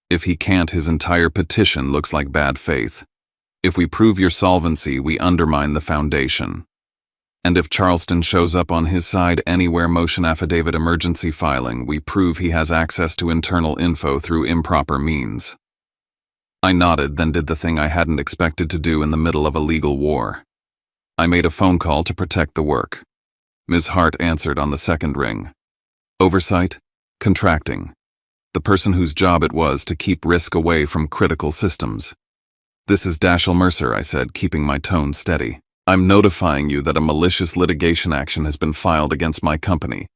If he can't, his entire petition looks like bad faith. If we prove your solvency, we undermine the foundation. And if Charleston shows up on his side anywhere, motion affidavit emergency filing, we prove he has access to internal info through improper means. I nodded, then did the thing I hadn't expected to do in the middle of a legal war. I made a phone call to protect the work. Ms. Hart answered on the second ring. Oversight? Contracting. The person whose job it was to keep risk away from critical systems. This is Dashiell Mercer, I said, keeping my tone steady. I'm notifying you that a malicious litigation action has been filed against my company.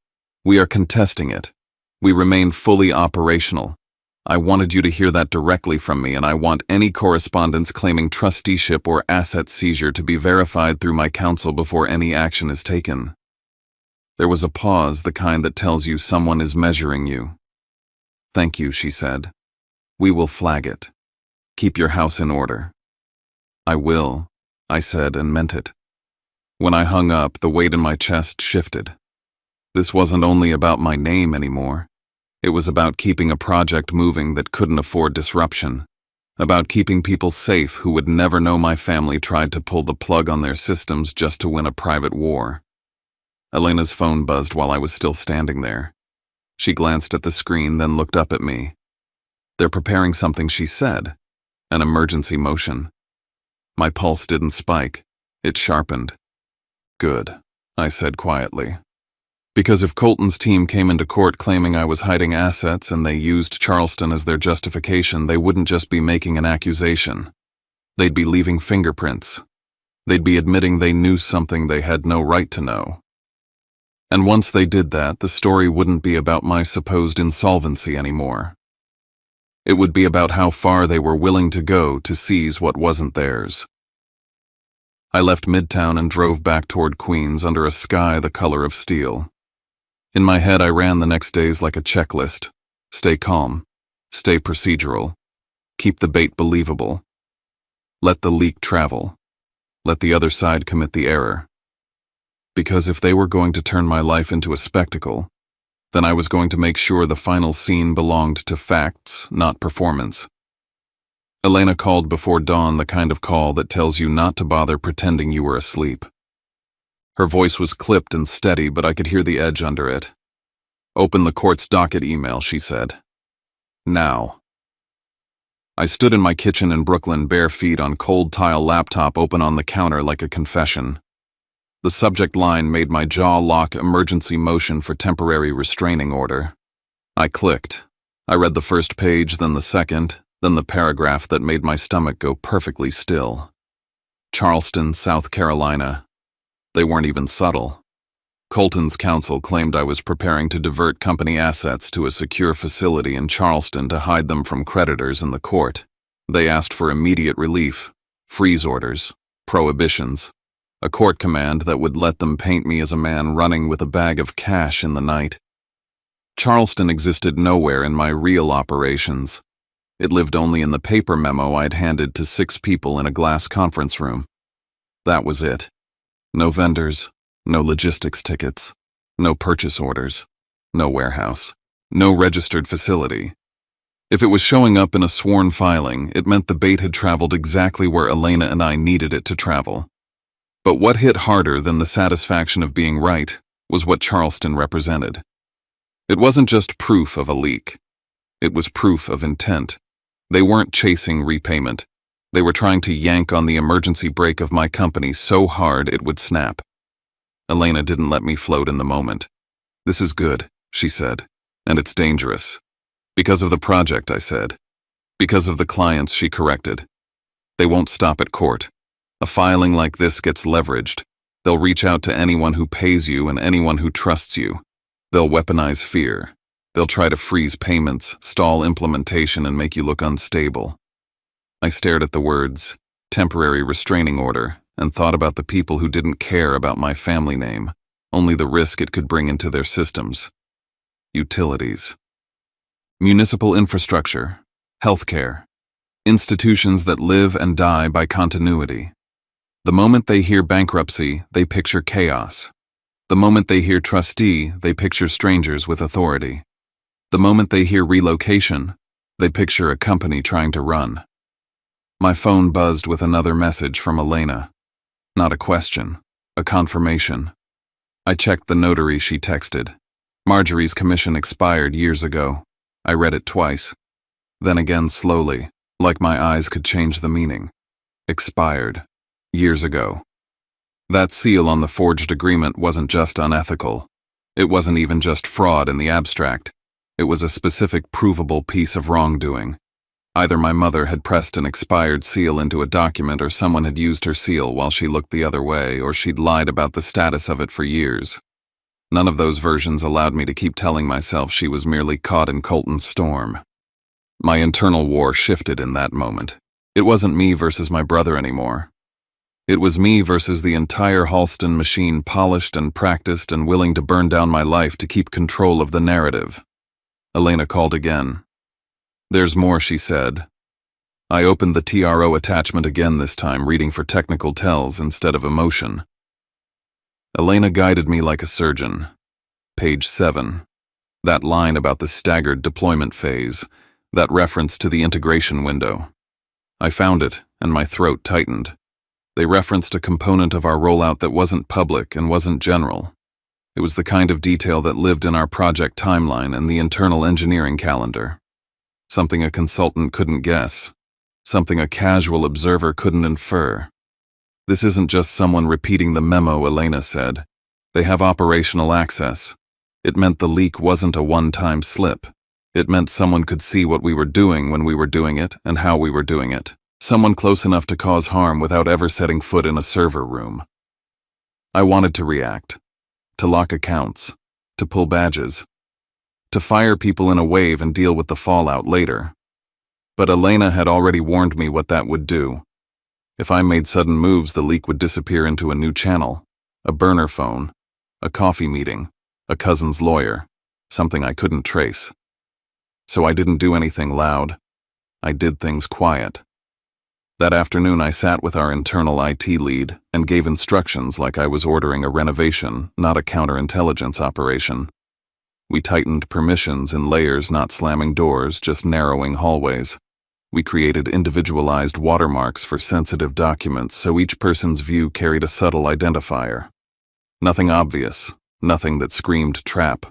We are contesting it. We remain fully operational. I wanted you to hear that directly from me, and I want any correspondence claiming trusteeship or asset seizure to be verified through my counsel before any action is taken. There was a pause, the kind that tells you someone is measuring you. Thank you, she said. We will flag it. Keep your house in order. I will, I said, and meant it. When I hung up, the weight in my chest shifted. This wasn't only about my name anymore. It was about keeping a project moving that couldn't afford disruption. About keeping people safe who would never know my family tried to pull the plug on their systems just to win a private war. Elena's phone buzzed while I was still standing there. She glanced at the screen, then looked up at me. They're preparing something, she said. An emergency motion. My pulse didn't spike. It sharpened. Good, I said quietly. Because if Colton's team came into court claiming I was hiding assets and they used Charleston as their justification, they wouldn't just be making an accusation. They'd be leaving fingerprints. They'd be admitting they knew something they had no right to know. And once they did that, the story wouldn't be about my supposed insolvency anymore. It would be about how far they were willing to go to seize what wasn't theirs. I left Midtown and drove back toward Queens under a sky the color of steel. In my head, I ran the next days like a checklist. Stay calm. Stay procedural. Keep the bait believable. Let the leak travel. Let the other side commit the error. Because if they were going to turn my life into a spectacle, then I was going to make sure the final scene belonged to facts, not performance. Elena called before dawn, the kind of call that tells you not to bother pretending you were asleep. Her voice was clipped and steady, but I could hear the edge under it. Open the court's docket email, she said. Now. I stood in my kitchen in Brooklyn, bare feet on cold tile, laptop open on the counter like a confession. The subject line made my jaw lock: emergency motion for temporary restraining order. I clicked. I read the first page, then the second, then the paragraph that made my stomach go perfectly still. Charleston, South Carolina. They weren't even subtle. Colton's counsel claimed I was preparing to divert company assets to a secure facility in Charleston to hide them from creditors in the court. They asked for immediate relief, freeze orders, prohibitions. A court command that would let them paint me as a man running with a bag of cash in the night. Charleston existed nowhere in my real operations. It lived only in the paper memo I'd handed to 6 people in a glass conference room. That was it. No vendors, no logistics tickets, no purchase orders, no warehouse, no registered facility. If it was showing up in a sworn filing, it meant the bait had traveled exactly where Elena and I needed it to travel. But what hit harder than the satisfaction of being right was what Charleston represented. It wasn't just proof of a leak. It was proof of intent. They weren't chasing repayment. They were trying to yank on the emergency brake of my company so hard it would snap. Elena didn't let me float in the moment. "This is good," she said, "and it's dangerous." "Because of the project," I said. "Because of the clients," she corrected. "They won't stop at court. A filing like this gets leveraged. They'll reach out to anyone who pays you and anyone who trusts you. They'll weaponize fear. They'll try to freeze payments, stall implementation, and make you look unstable." I stared at the words, "temporary restraining order," and thought about the people who didn't care about my family name, only the risk it could bring into their systems. Utilities. Municipal infrastructure. Healthcare. Institutions that live and die by continuity. The moment they hear bankruptcy, they picture chaos. The moment they hear trustee, they picture strangers with authority. The moment they hear relocation, they picture a company trying to run. My phone buzzed with another message from Elena. Not a question, a confirmation. I checked the notary she texted. Marjorie's commission expired years ago. I read it twice. Then again slowly, like my eyes could change the meaning. Expired. Years ago. That seal on the forged agreement wasn't just unethical. It wasn't even just fraud in the abstract. It was a specific provable piece of wrongdoing. Either my mother had pressed an expired seal into a document or someone had used her seal while she looked the other way, or she'd lied about the status of it for years. None of those versions allowed me to keep telling myself she was merely caught in Colton's storm. My internal war shifted in that moment. It wasn't me versus my brother anymore. It was me versus the entire Halston machine, polished and practiced and willing to burn down my life to keep control of the narrative. Elena called again. "There's more," she said. I opened the TRO attachment again this time, reading for technical tells instead of emotion. Elena guided me like a surgeon. Page 7. That line about the staggered deployment phase, that reference to the integration window. I found it, and my throat tightened. They referenced a component of our rollout that wasn't public and wasn't general. It was the kind of detail that lived in our project timeline and the internal engineering calendar. Something a consultant couldn't guess. Something a casual observer couldn't infer. "This isn't just someone repeating the memo," Elena said. "They have operational access." It meant the leak wasn't a one-time slip. It meant someone could see what we were doing when we were doing it and how we were doing it. Someone close enough to cause harm without ever setting foot in a server room. I wanted to react. To lock accounts. To pull badges. To fire people in a wave and deal with the fallout later. But Elena had already warned me what that would do. If I made sudden moves, the leak would disappear into a new channel, a burner phone, a coffee meeting, a cousin's lawyer, something I couldn't trace. So I didn't do anything loud. I did things quiet. That afternoon I sat with our internal IT lead and gave instructions like I was ordering a renovation, not a counterintelligence operation. We tightened permissions in layers, not slamming doors, just narrowing hallways. We created individualized watermarks for sensitive documents so each person's view carried a subtle identifier. Nothing obvious, nothing that screamed trap.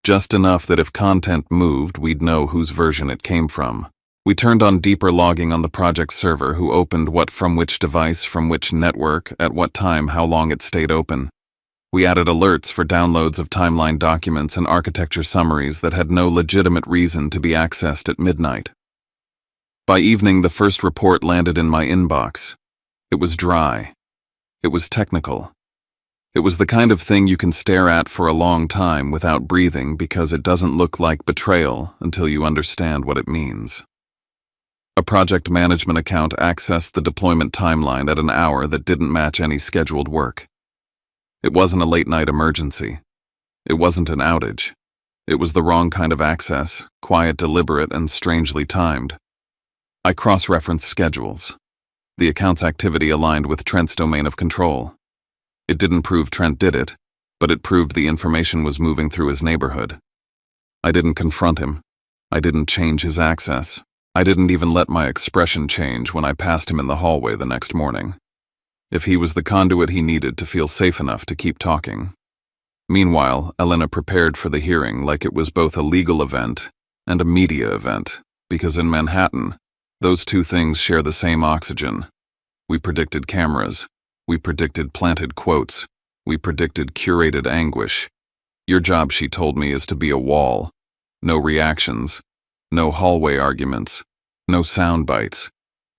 Just enough that if content moved, we'd know whose version it came from. We turned on deeper logging on the project server, who opened what from which device, from which network, at what time, how long it stayed open. We added alerts for downloads of timeline documents and architecture summaries that had no legitimate reason to be accessed at midnight. By evening, the first report landed in my inbox. It was dry. It was technical. It was the kind of thing you can stare at for a long time without breathing because it doesn't look like betrayal until you understand what it means. A project management account accessed the deployment timeline at an hour that didn't match any scheduled work. It wasn't a late-night emergency. It wasn't an outage. It was the wrong kind of access, quiet, deliberate, and strangely timed. I cross-referenced schedules. The account's activity aligned with Trent's domain of control. It didn't prove Trent did it, but it proved the information was moving through his neighborhood. I didn't confront him. I didn't change his access. I didn't even let my expression change when I passed him in the hallway the next morning. If he was the conduit he needed to feel safe enough to keep talking. Meanwhile, Elena prepared for the hearing like it was both a legal event and a media event, because in Manhattan, Those two things share the same oxygen. We predicted cameras. We predicted planted quotes. We predicted curated anguish. Your job, she told me, is to be a wall. No reactions. No hallway arguments. No sound bites.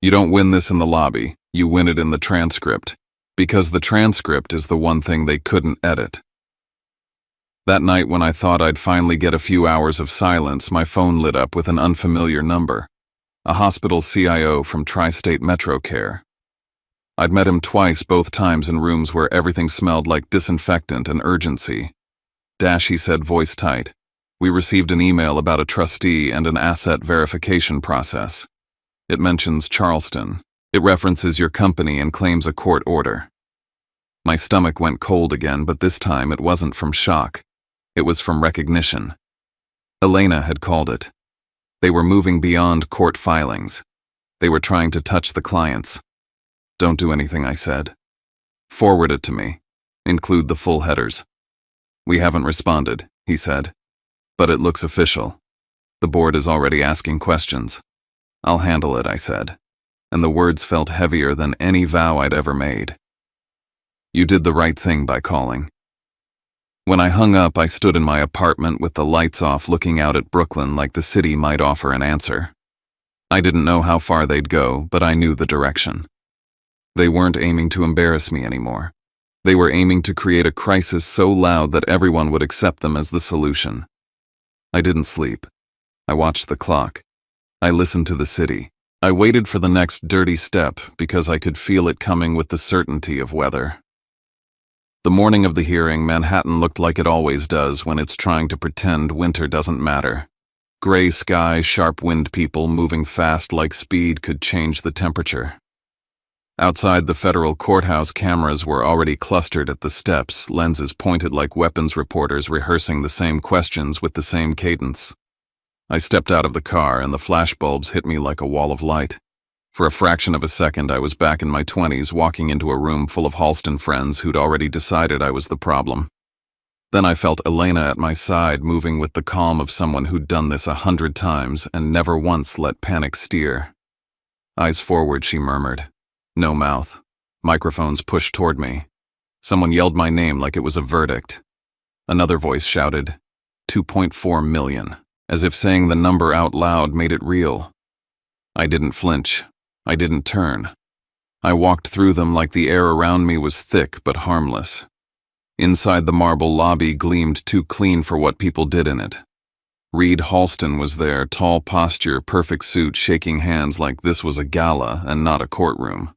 You don't win this in the lobby. You win it in the transcript. Because the transcript is the one thing they couldn't edit. That night when I thought I'd finally get a few hours of silence, my phone lit up with an unfamiliar number. A hospital CIO from Tri-State Metro Care. I'd met him twice, both times in rooms where everything smelled like disinfectant and urgency. Dash, he said, voice tight. We received an email about a trustee and an asset verification process. It mentions Charleston. It references your company and claims a court order. My stomach went cold again, but this time it wasn't from shock. It was from recognition. Elena had called it. They were moving beyond court filings. They were trying to touch the clients. Don't do anything, I said. Forward it to me. Include the full headers. We haven't responded, he said. But it looks official. The board is already asking questions. I'll handle it, I said. And the words felt heavier than any vow I'd ever made. You did the right thing by calling. When I hung up, I stood in my apartment with the lights off, looking out at Brooklyn like the city might offer an answer. I didn't know how far they'd go, but I knew the direction. They weren't aiming to embarrass me anymore. They were aiming to create a crisis so loud that everyone would accept them as the solution. I didn't sleep. I watched the clock. I listened to the city. I waited for the next dirty step because I could feel it coming with the certainty of weather. The morning of the hearing, Manhattan looked like it always does when it's trying to pretend winter doesn't matter. Gray sky, sharp wind, people moving fast like speed could change the temperature. Outside the federal courthouse, cameras were already clustered at the steps, lenses pointed like weapons reporters rehearsing the same questions with the same cadence. I stepped out of the car and the flashbulbs hit me like a wall of light. For a fraction of a second, I was back in my 20s, walking into a room full of Halston friends who'd already decided I was the problem. Then I felt Elena at my side, moving with the calm of someone who'd done this 100 times and never once let panic steer. Eyes forward, she murmured. No mouth. Microphones pushed toward me. Someone yelled my name like it was a verdict. Another voice shouted, 2.4 million, as if saying the number out loud made it real. I didn't flinch. I didn't turn. I walked through them like the air around me was thick but harmless. Inside the marble lobby gleamed too clean for what people did in it. Reed Halston was there, tall posture, perfect suit, shaking hands like this was a gala and not a courtroom.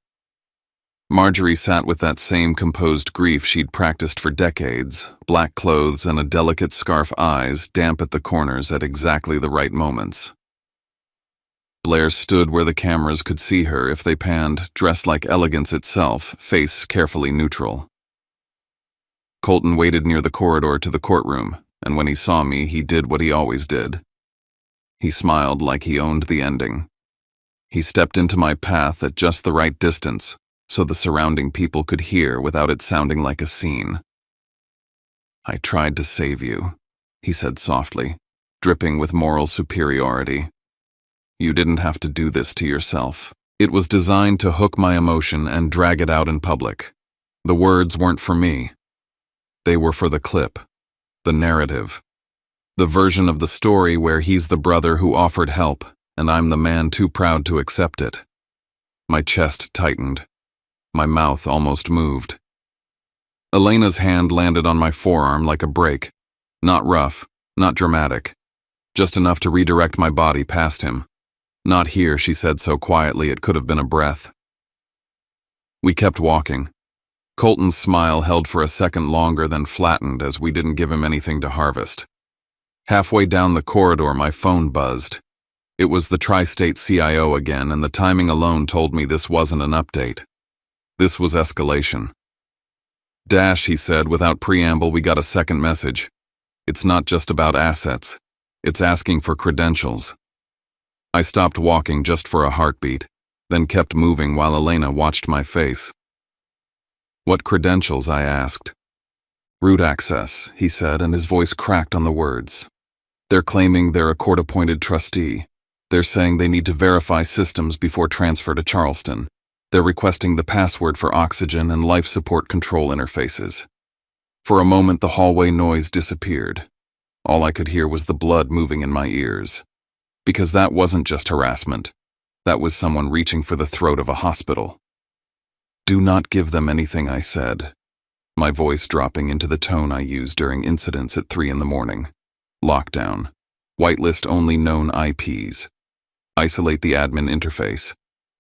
Marjorie sat with that same composed grief she'd practiced for decades, black clothes and a delicate scarf, eyes damp at the corners at exactly the right moments. Blair stood where the cameras could see her if they panned, dressed like elegance itself, face carefully neutral. Colton waited near the corridor to the courtroom, and when he saw me, he did what he always did. He smiled like he owned the ending. He stepped into my path at just the right distance, so the surrounding people could hear without it sounding like a scene. I tried to save you, he said softly, dripping with moral superiority. You didn't have to do this to yourself. It was designed to hook my emotion and drag it out in public. The words weren't for me. They were for the clip, the narrative, the version of the story where he's the brother who offered help, and I'm the man too proud to accept it. My chest tightened. My mouth almost moved. Elena's hand landed on my forearm like a break. Not rough, not dramatic. Just enough to redirect my body past him. Not here, she said so quietly it could have been a breath. We kept walking. Colton's smile held for a second longer, then flattened as we didn't give him anything to harvest. Halfway down the corridor, my phone buzzed. It was the Tri-State CIO again, and the timing alone told me this wasn't an update. This was escalation. Dash, he said, without preamble, we got a second message. It's not just about assets. It's asking for credentials. I stopped walking just for a heartbeat, then kept moving while Elena watched my face. What credentials? I asked. Root access, he said, and his voice cracked on the words. They're claiming they're a court-appointed trustee. They're saying they need to verify systems before transfer to Charleston. They're requesting the password for oxygen and life support control interfaces. For a moment, the hallway noise disappeared. All I could hear was the blood moving in my ears. Because that wasn't just harassment. That was someone reaching for the throat of a hospital. "Do not give them anything," I said, my voice dropping into the tone I use during incidents at 3 a.m. Lockdown. Whitelist only known IPs. Isolate the admin interface.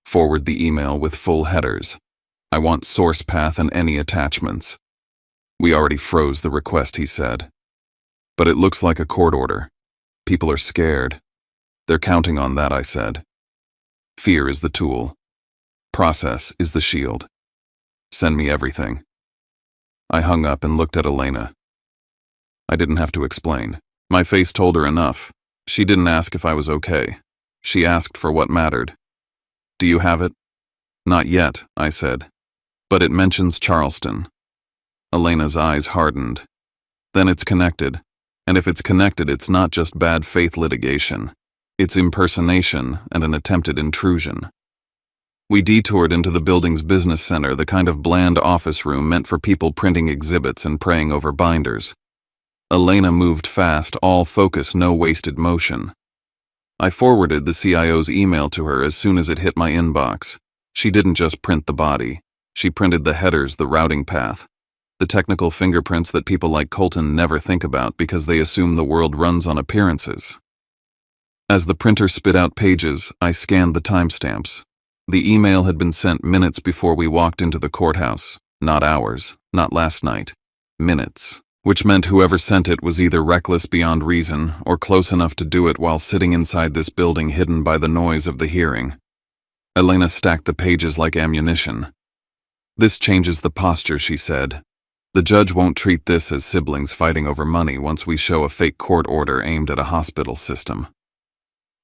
Forward the email with full headers. I want source path and any attachments. "We already froze the request," he said. "But it looks like a court order. People are scared." "They're counting on that," I said. "Fear is the tool. Process is the shield. Send me everything." I hung up and looked at Elena. I didn't have to explain. My face told her enough. She didn't ask if I was okay. She asked for what mattered. "Do you have it?" "Not yet," I said. "But it mentions Charleston." Elena's eyes hardened. "Then it's connected. And if it's connected, it's not just bad faith litigation. It's impersonation and an attempted intrusion." We detoured into the building's business center, the kind of bland office room meant for people printing exhibits and praying over binders. Elena moved fast, all focus, no wasted motion. I forwarded the CIO's email to her as soon as it hit my inbox. She didn't just print the body. She printed the headers, the routing path, the technical fingerprints that people like Colton never think about because they assume the world runs on appearances. As the printer spit out pages, I scanned the timestamps. The email had been sent minutes before we walked into the courthouse. Not hours, not last night. Minutes. Which meant whoever sent it was either reckless beyond reason or close enough to do it while sitting inside this building hidden by the noise of the hearing. Elena stacked the pages like ammunition. "This changes the posture," she said. "The judge won't treat this as siblings fighting over money once we show a fake court order aimed at a hospital system."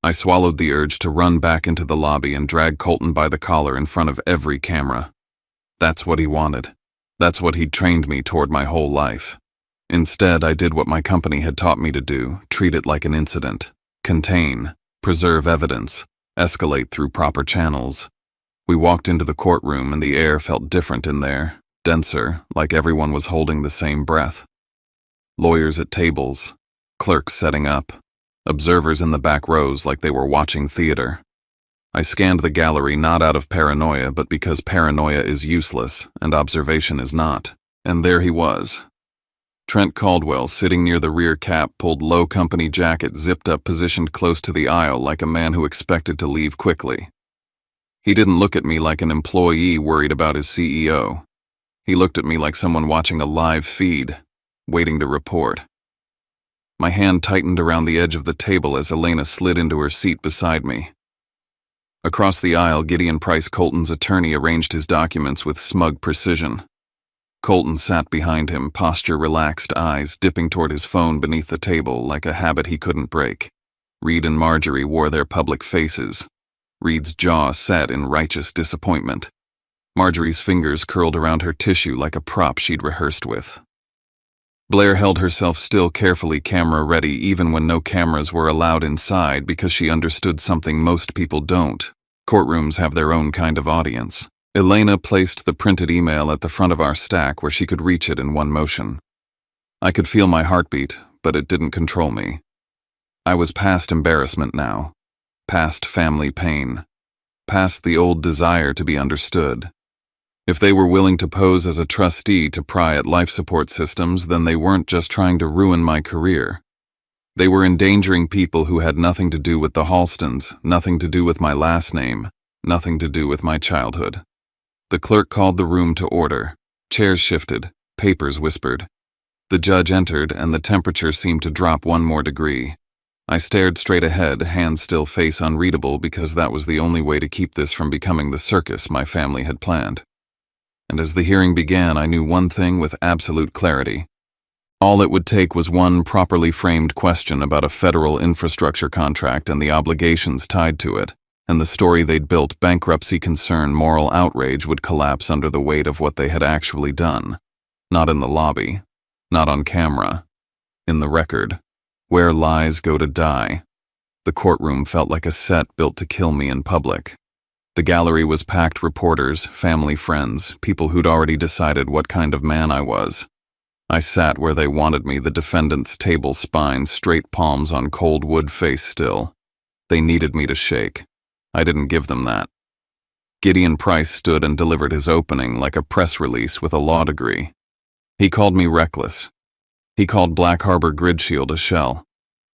I swallowed the urge to run back into the lobby and drag Colton by the collar in front of every camera. That's what he wanted. That's what he'd trained me toward my whole life. Instead, I did what my company had taught me to do, treat it like an incident. Contain, preserve evidence, escalate through proper channels. We walked into the courtroom and the air felt different in there, denser, like everyone was holding the same breath. Lawyers at tables, clerks setting up, observers in the back rows like they were watching theater. I scanned the gallery not out of paranoia, but because paranoia is useless and observation is not. And there he was. Trent Caldwell, sitting near the rear cap, pulled low company jacket, zipped up, positioned close to the aisle like a man who expected to leave quickly. He didn't look at me like an employee worried about his CEO. He looked at me like someone watching a live feed, waiting to report. My hand tightened around the edge of the table as Elena slid into her seat beside me. Across the aisle, Gideon Price, Colton's attorney, arranged his documents with smug precision. Colton sat behind him, posture relaxed, eyes dipping toward his phone beneath the table like a habit he couldn't break. Reed and Marjorie wore their public faces. Reed's jaw set in righteous disappointment. Marjorie's fingers curled around her tissue like a prop she'd rehearsed with. Blair held herself still, carefully camera-ready, even when no cameras were allowed inside, because she understood something most people don't. Courtrooms have their own kind of audience. Elena placed the printed email at the front of our stack where she could reach it in one motion. I could feel my heartbeat, but it didn't control me. I was past embarrassment now, past family pain, past the old desire to be understood. If they were willing to pose as a trustee to pry at life support systems, then they weren't just trying to ruin my career. They were endangering people who had nothing to do with the Halstons, nothing to do with my last name, nothing to do with my childhood. The clerk called the room to order. Chairs shifted, papers whispered. The judge entered, and the temperature seemed to drop 1 more degree. I stared straight ahead, hand still, face unreadable, because that was the only way to keep this from becoming the circus my family had planned. And as the hearing began, I knew one thing with absolute clarity. All it would take was one properly framed question about a federal infrastructure contract and the obligations tied to it, and the story they'd built, bankruptcy, concern, moral outrage, would collapse under the weight of what they had actually done. Not in the lobby, not on camera, in the record, where lies go to die. The courtroom felt like a set built to kill me in public. The gallery was packed reporters, family friends, people who'd already decided what kind of man I was. I sat where they wanted me, the defendant's table spine, straight palms on cold wood face still. They needed me to shake. I didn't give them that. Gideon Price stood and delivered his opening like a press release with a law degree. He called me reckless. He called Black Harbor Grid Shield a shell.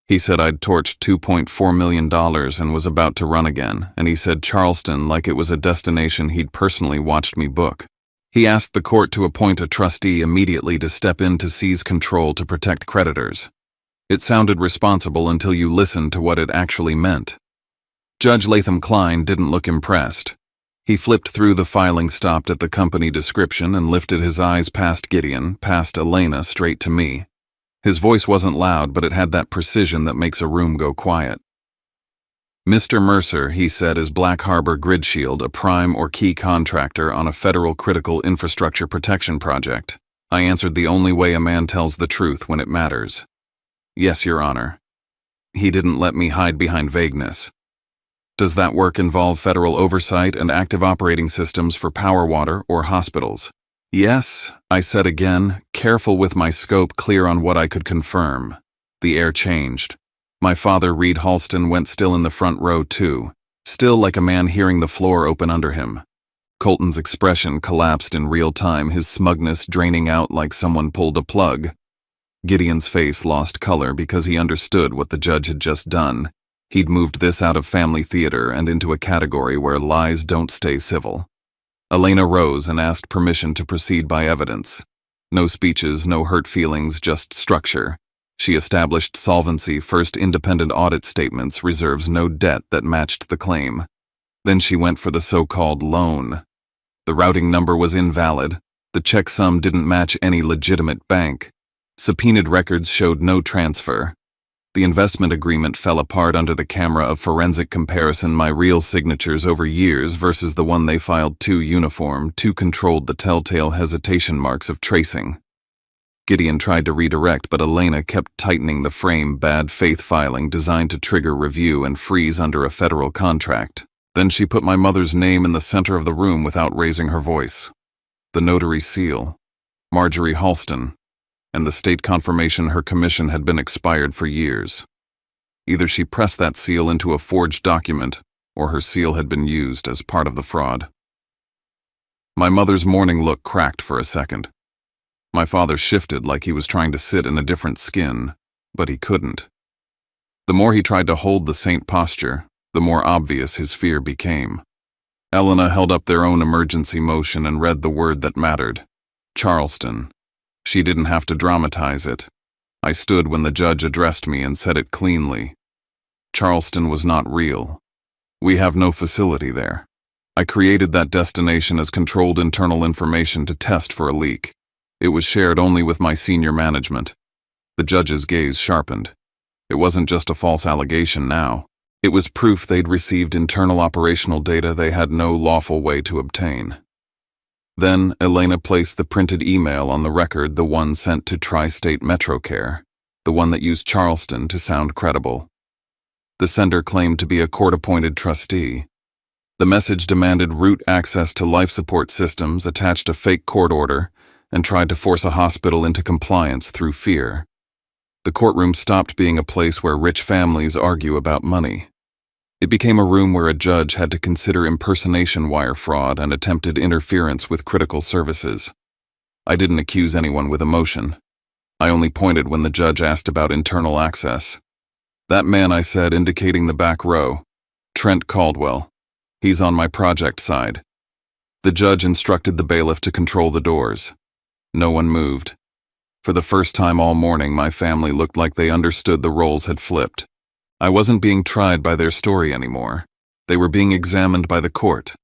He said I'd torched $2.4 million and was about to run again, and he said Charleston like it was a destination he'd personally watched me book. He asked the court to appoint a trustee immediately to step in to seize control to protect creditors. It sounded responsible until you listened to what it actually meant. Judge Latham Klein didn't look impressed. He flipped through the filing, stopped at the company description, and lifted his eyes past Gideon, past Elena, straight to me. His voice wasn't loud, but it had that precision that makes a room go quiet. Mr. Mercer, he said, is Black Harbor Grid Shield, a prime or key contractor on a federal critical infrastructure protection project. I answered the only way a man tells the truth when it matters. Yes, Your Honor. He didn't let me hide behind vagueness. Does that work involve federal oversight and active operating systems for power, water, or hospitals? Yes, I said again, careful with my scope, clear on what I could confirm. The air changed. My father, Reed Halston, went still in the front row too, still like a man hearing the floor open under him. Colton's expression collapsed in real time, his smugness draining out like someone pulled a plug. Gideon's face lost color because he understood what the judge had just done. He'd moved this out of family theater and into a category where lies don't stay civil. Elena rose and asked permission to proceed by evidence. No speeches, no hurt feelings, just structure. She established solvency, first independent audit statements, reserves no debt that matched the claim. Then she went for the so-called loan. The routing number was invalid. The check sum didn't match any legitimate bank. Subpoenaed records showed no transfer. The investment agreement fell apart under the camera of forensic comparison, my real signatures over years versus the one they filed, too uniform, too controlled, the telltale hesitation marks of tracing. Gideon tried to redirect, but Elena kept tightening the frame, bad faith filing designed to trigger review and freeze under a federal contract. Then she put my mother's name in the center of the room without raising her voice. The notary seal, Marjorie Halston, and the state confirmation her commission had been expired for years. Either she pressed that seal into a forged document, or her seal had been used as part of the fraud. My mother's morning look cracked for a second. My father shifted like he was trying to sit in a different skin, but he couldn't. The more he tried to hold the saint posture, the more obvious his fear became. Elena held up their own emergency motion and read the word that mattered. Charleston. She didn't have to dramatize it. I stood when the judge addressed me and said it cleanly. Charleston was not real. We have no facility there. I created that destination as controlled internal information to test for a leak. It was shared only with my senior management. The judge's gaze sharpened. It wasn't just a false allegation now. It was proof they'd received internal operational data they had no lawful way to obtain. Then, Elena placed the printed email on the record, the one sent to Tri-State MetroCare, the one that used Charleston to sound credible. The sender claimed to be a court-appointed trustee. The message demanded root access to life support systems, attached a fake court order, and tried to force a hospital into compliance through fear. The courtroom stopped being a place where rich families argue about money. It became a room where a judge had to consider impersonation wire fraud and attempted interference with critical services. I didn't accuse anyone with emotion. I only pointed when the judge asked about internal access. That man, I said, indicating the back row. Trent Caldwell. He's on my project side. The judge instructed the bailiff to control the doors. No one moved. For the first time all morning, my family looked like they understood the roles had flipped. I wasn't being tried by their story anymore. They were being examined by the court.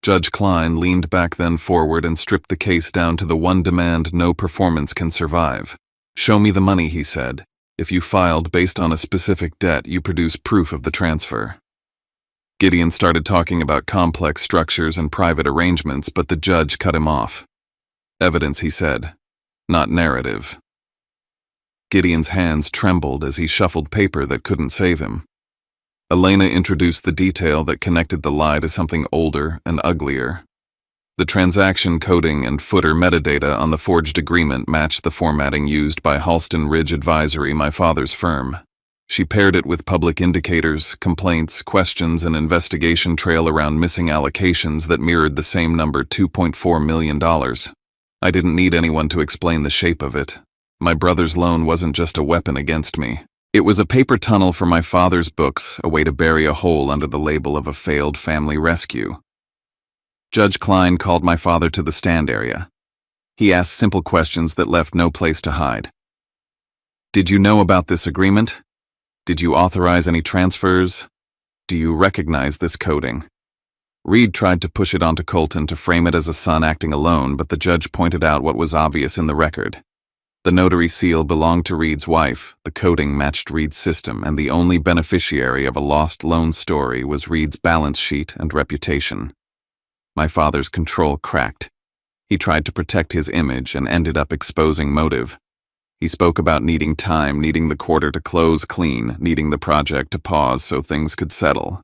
Judge Klein leaned back then forward and stripped the case down to the one demand no performance can survive. Show me the money, he said. If you filed based on a specific debt, you produce proof of the transfer. Gideon started talking about complex structures and private arrangements, but the judge cut him off. Evidence, he said, not narrative. Gideon's hands trembled as he shuffled paper that couldn't save him. Elena introduced the detail that connected the lie to something older and uglier. The transaction coding and footer metadata on the forged agreement matched the formatting used by Halston Ridge Advisory, my father's firm. She paired it with public indicators, complaints, questions, and investigation trail around missing allocations that mirrored the same number, $2.4 million. I didn't need anyone to explain the shape of it. My brother's loan wasn't just a weapon against me. It was a paper tunnel for my father's books, a way to bury a hole under the label of a failed family rescue. Judge Klein called my father to the stand area. He asked simple questions that left no place to hide. Did you know about this agreement? Did you authorize any transfers? Do you recognize this coding? Reed tried to push it onto Colton to frame it as a son acting alone, but the judge pointed out what was obvious in the record. The notary seal belonged to Reed's wife, the coding matched Reed's system, and the only beneficiary of a lost loan story was Reed's balance sheet and reputation. My father's control cracked. He tried to protect his image and ended up exposing motive. He spoke about needing time, needing the quarter to close clean, needing the project to pause so things could settle.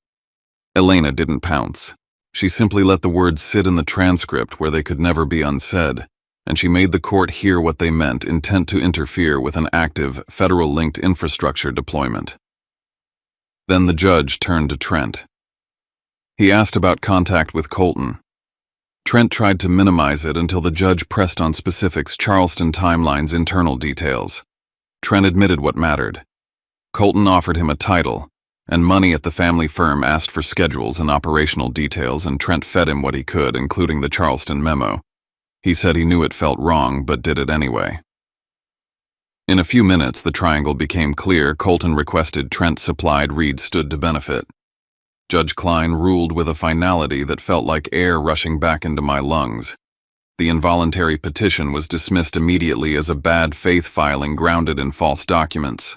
Elena didn't pounce. She simply let the words sit in the transcript where they could never be unsaid, and she made the court hear what they meant, intent to interfere with an active, federal-linked infrastructure deployment. Then the judge turned to Trent. He asked about contact with Colton. Trent tried to minimize it until the judge pressed on specifics, Charleston timeline's internal details. Trent admitted what mattered. Colton offered him a title, and money at the family firm asked for schedules and operational details, and Trent fed him what he could, including the Charleston memo. He said he knew it felt wrong, but did it anyway. In a few minutes, the triangle became clear. Colton requested, Trent supplied, Reed stood to benefit. Judge Klein ruled with a finality that felt like air rushing back into my lungs. The involuntary petition was dismissed immediately as a bad faith filing grounded in false documents.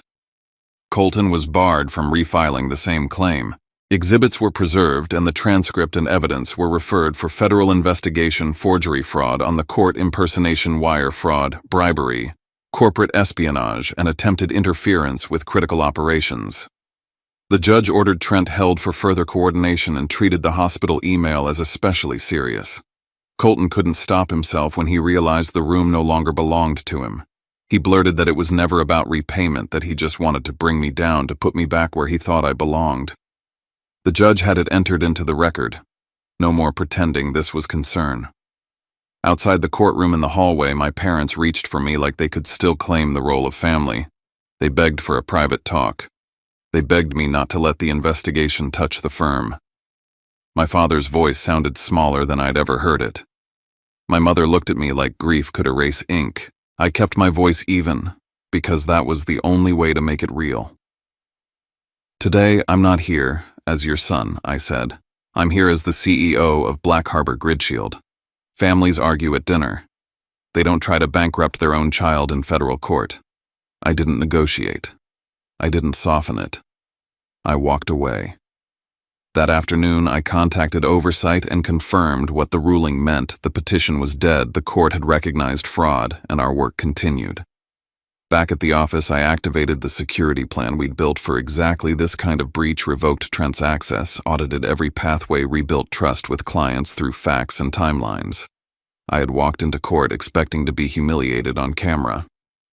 Colton was barred from refiling the same claim. Exhibits were preserved and the transcript and evidence were referred for federal investigation, forgery fraud on the court, impersonation, wire fraud, bribery, corporate espionage, and attempted interference with critical operations. The judge ordered Trent held for further coordination and treated the hospital email as especially serious. Colton couldn't stop himself when he realized the room no longer belonged to him. He blurted that it was never about repayment, that he just wanted to bring me down, to put me back where he thought I belonged. The judge had it entered into the record. No more pretending this was concern. Outside the courtroom in the hallway, my parents reached for me like they could still claim the role of family. They begged for a private talk. They begged me not to let the investigation touch the firm. My father's voice sounded smaller than I'd ever heard it. My mother looked at me like grief could erase ink. I kept my voice even, because that was the only way to make it real. Today, I'm not here as your son, I said. I'm here as the CEO of Black Harbor Gridshield. Families argue at dinner. They don't try to bankrupt their own child in federal court. I didn't negotiate. I didn't soften it. I walked away. That afternoon, I contacted oversight and confirmed what the ruling meant. The petition was dead, the court had recognized fraud, and our work continued. Back at the office, I activated the security plan we'd built for exactly this kind of breach, revoked Trent's access, audited every pathway, rebuilt trust with clients through facts and timelines. I had walked into court expecting to be humiliated on camera.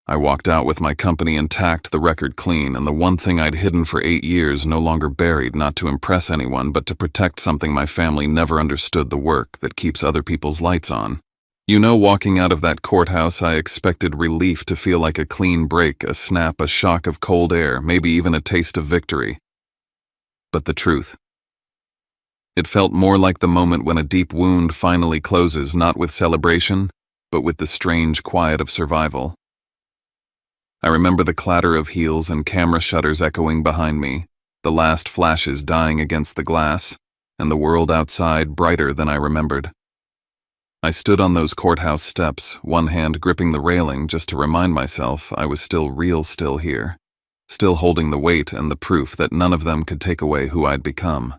I walked out with my company intact, the record clean, and the one thing I'd hidden for 8 years no longer buried, not to impress anyone, but to protect something my family never understood: the work that keeps other people's lights on. You know, walking out of that courthouse, I expected relief, to feel like a clean break, a snap, a shock of cold air, maybe even a taste of victory. But the truth. It felt more like the moment when a deep wound finally closes, not with celebration, but with the strange quiet of survival. I remember the clatter of heels and camera shutters echoing behind me, the last flashes dying against the glass, and the world outside brighter than I remembered. I stood on those courthouse steps, one hand gripping the railing, just to remind myself I was still real, still here, still holding the weight and the proof that none of them could take away who I'd become.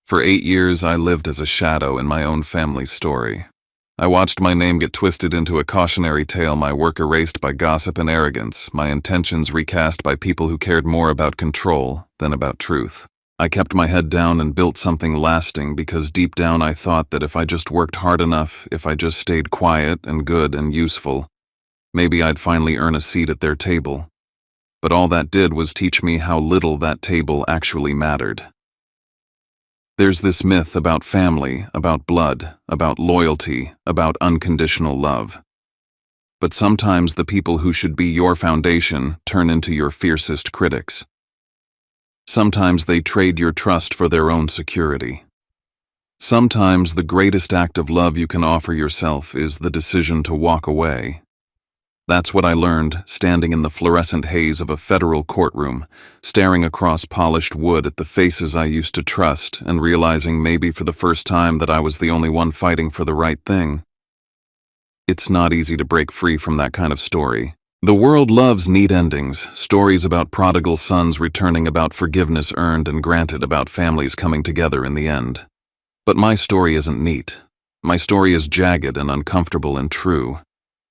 For 8 years, I lived as a shadow in my own family's story. I watched my name get twisted into a cautionary tale, my work erased by gossip and arrogance, my intentions recast by people who cared more about control than about truth. I kept my head down and built something lasting because deep down I thought that if I just worked hard enough, if I just stayed quiet and good and useful, maybe I'd finally earn a seat at their table. But all that did was teach me how little that table actually mattered. There's this myth about family, about blood, about loyalty, about unconditional love. But sometimes the people who should be your foundation turn into your fiercest critics. Sometimes they trade your trust for their own security. Sometimes the greatest act of love you can offer yourself is the decision to walk away. That's what I learned standing in the fluorescent haze of a federal courtroom, staring across polished wood at the faces I used to trust and realizing maybe for the first time that I was the only one fighting for the right thing. It's not easy to break free from that kind of story. The world loves neat endings, stories about prodigal sons returning, about forgiveness earned and granted, about families coming together in the end. But my story isn't neat. My story is jagged and uncomfortable and true.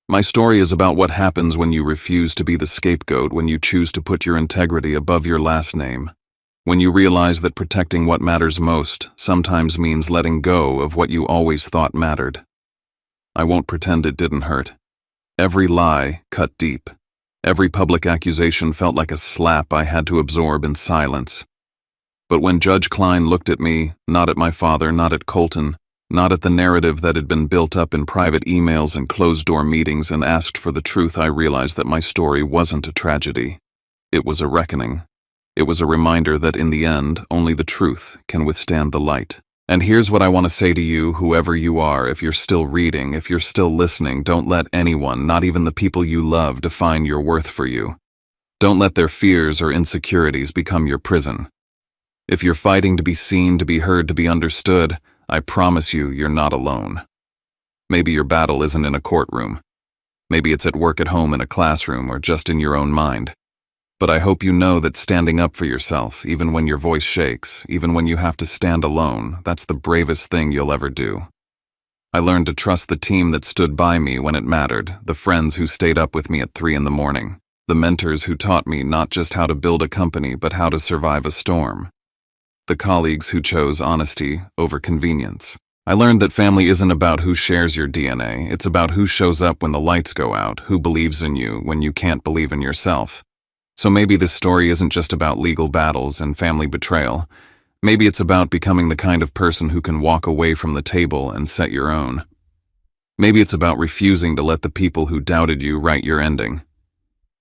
My story is about what happens when you refuse to be the scapegoat, when you choose to put your integrity above your last name, when you realize that protecting what matters most sometimes means letting go of what you always thought mattered. I won't pretend it didn't hurt. Every lie cut deep. Every public accusation felt like a slap I had to absorb in silence. But when Judge Klein looked at me, not at my father, not at Colton, not at the narrative that had been built up in private emails and closed-door meetings, and asked for the truth, I realized that my story wasn't a tragedy. It was a reckoning. It was a reminder that in the end, only the truth can withstand the light. And here's what I want to say to you, whoever you are, if you're still reading, if you're still listening, don't let anyone, not even the people you love, define your worth for you. Don't let their fears or insecurities become your prison. If you're fighting to be seen, to be heard, to be understood, I promise you, you're not alone. Maybe your battle isn't in a courtroom. Maybe it's at work, at home, in a classroom, or just in your own mind. But I hope you know that standing up for yourself, even when your voice shakes, even when you have to stand alone, that's the bravest thing you'll ever do. I learned to trust the team that stood by me when it mattered, the friends who stayed up with me at 3 a.m, the mentors who taught me not just how to build a company but how to survive a storm, the colleagues who chose honesty over convenience. I learned that family isn't about who shares your DNA, it's about who shows up when the lights go out, who believes in you when you can't believe in yourself. So maybe this story isn't just about legal battles and family betrayal. Maybe it's about becoming the kind of person who can walk away from the table and set your own. Maybe it's about refusing to let the people who doubted you write your ending.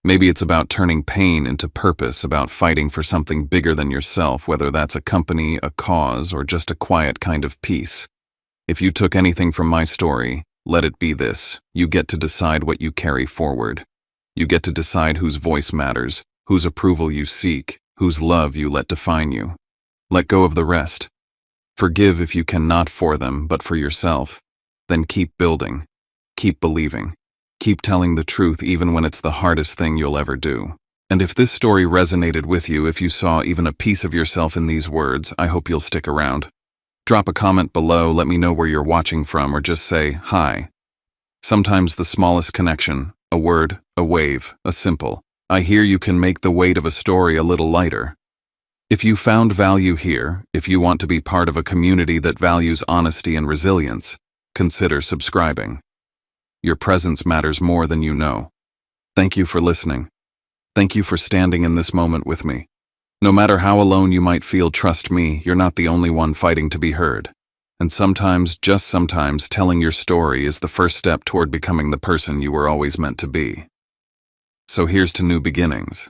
Maybe it's about turning pain into purpose, about fighting for something bigger than yourself, whether that's a company, a cause, or just a quiet kind of peace. If you took anything from my story, let it be this: you get to decide what you carry forward. You get to decide whose voice matters, whose approval you seek, whose love you let define you. Let go of the rest. Forgive if you cannot for them, but for yourself. Then keep building. Keep believing. Keep telling the truth even when it's the hardest thing you'll ever do. And if this story resonated with you, if you saw even a piece of yourself in these words, I hope you'll stick around. Drop a comment below, let me know where you're watching from, or just say, hi. Sometimes the smallest connection, a word, a wave, a simple "I hear you" can make the weight of a story a little lighter. If you found value here, if you want to be part of a community that values honesty and resilience, consider subscribing. Your presence matters more than you know. Thank you for listening. Thank you for standing in this moment with me. No matter how alone you might feel, trust me, you're not the only one fighting to be heard. And sometimes, just sometimes, telling your story is the first step toward becoming the person you were always meant to be. So here's to new beginnings.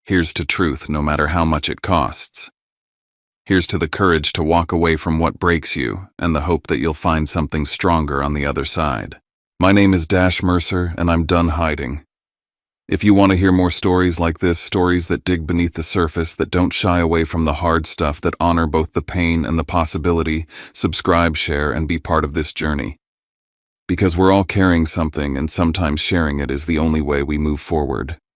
Here's to truth, no matter how much it costs. Here's to the courage to walk away from what breaks you, and the hope that you'll find something stronger on the other side. My name is Dash Mercer, and I'm done hiding. If you want to hear more stories like this, stories that dig beneath the surface, that don't shy away from the hard stuff, that honor both the pain and the possibility, subscribe, share, and be part of this journey. Because we're all carrying something, and sometimes sharing it is the only way we move forward.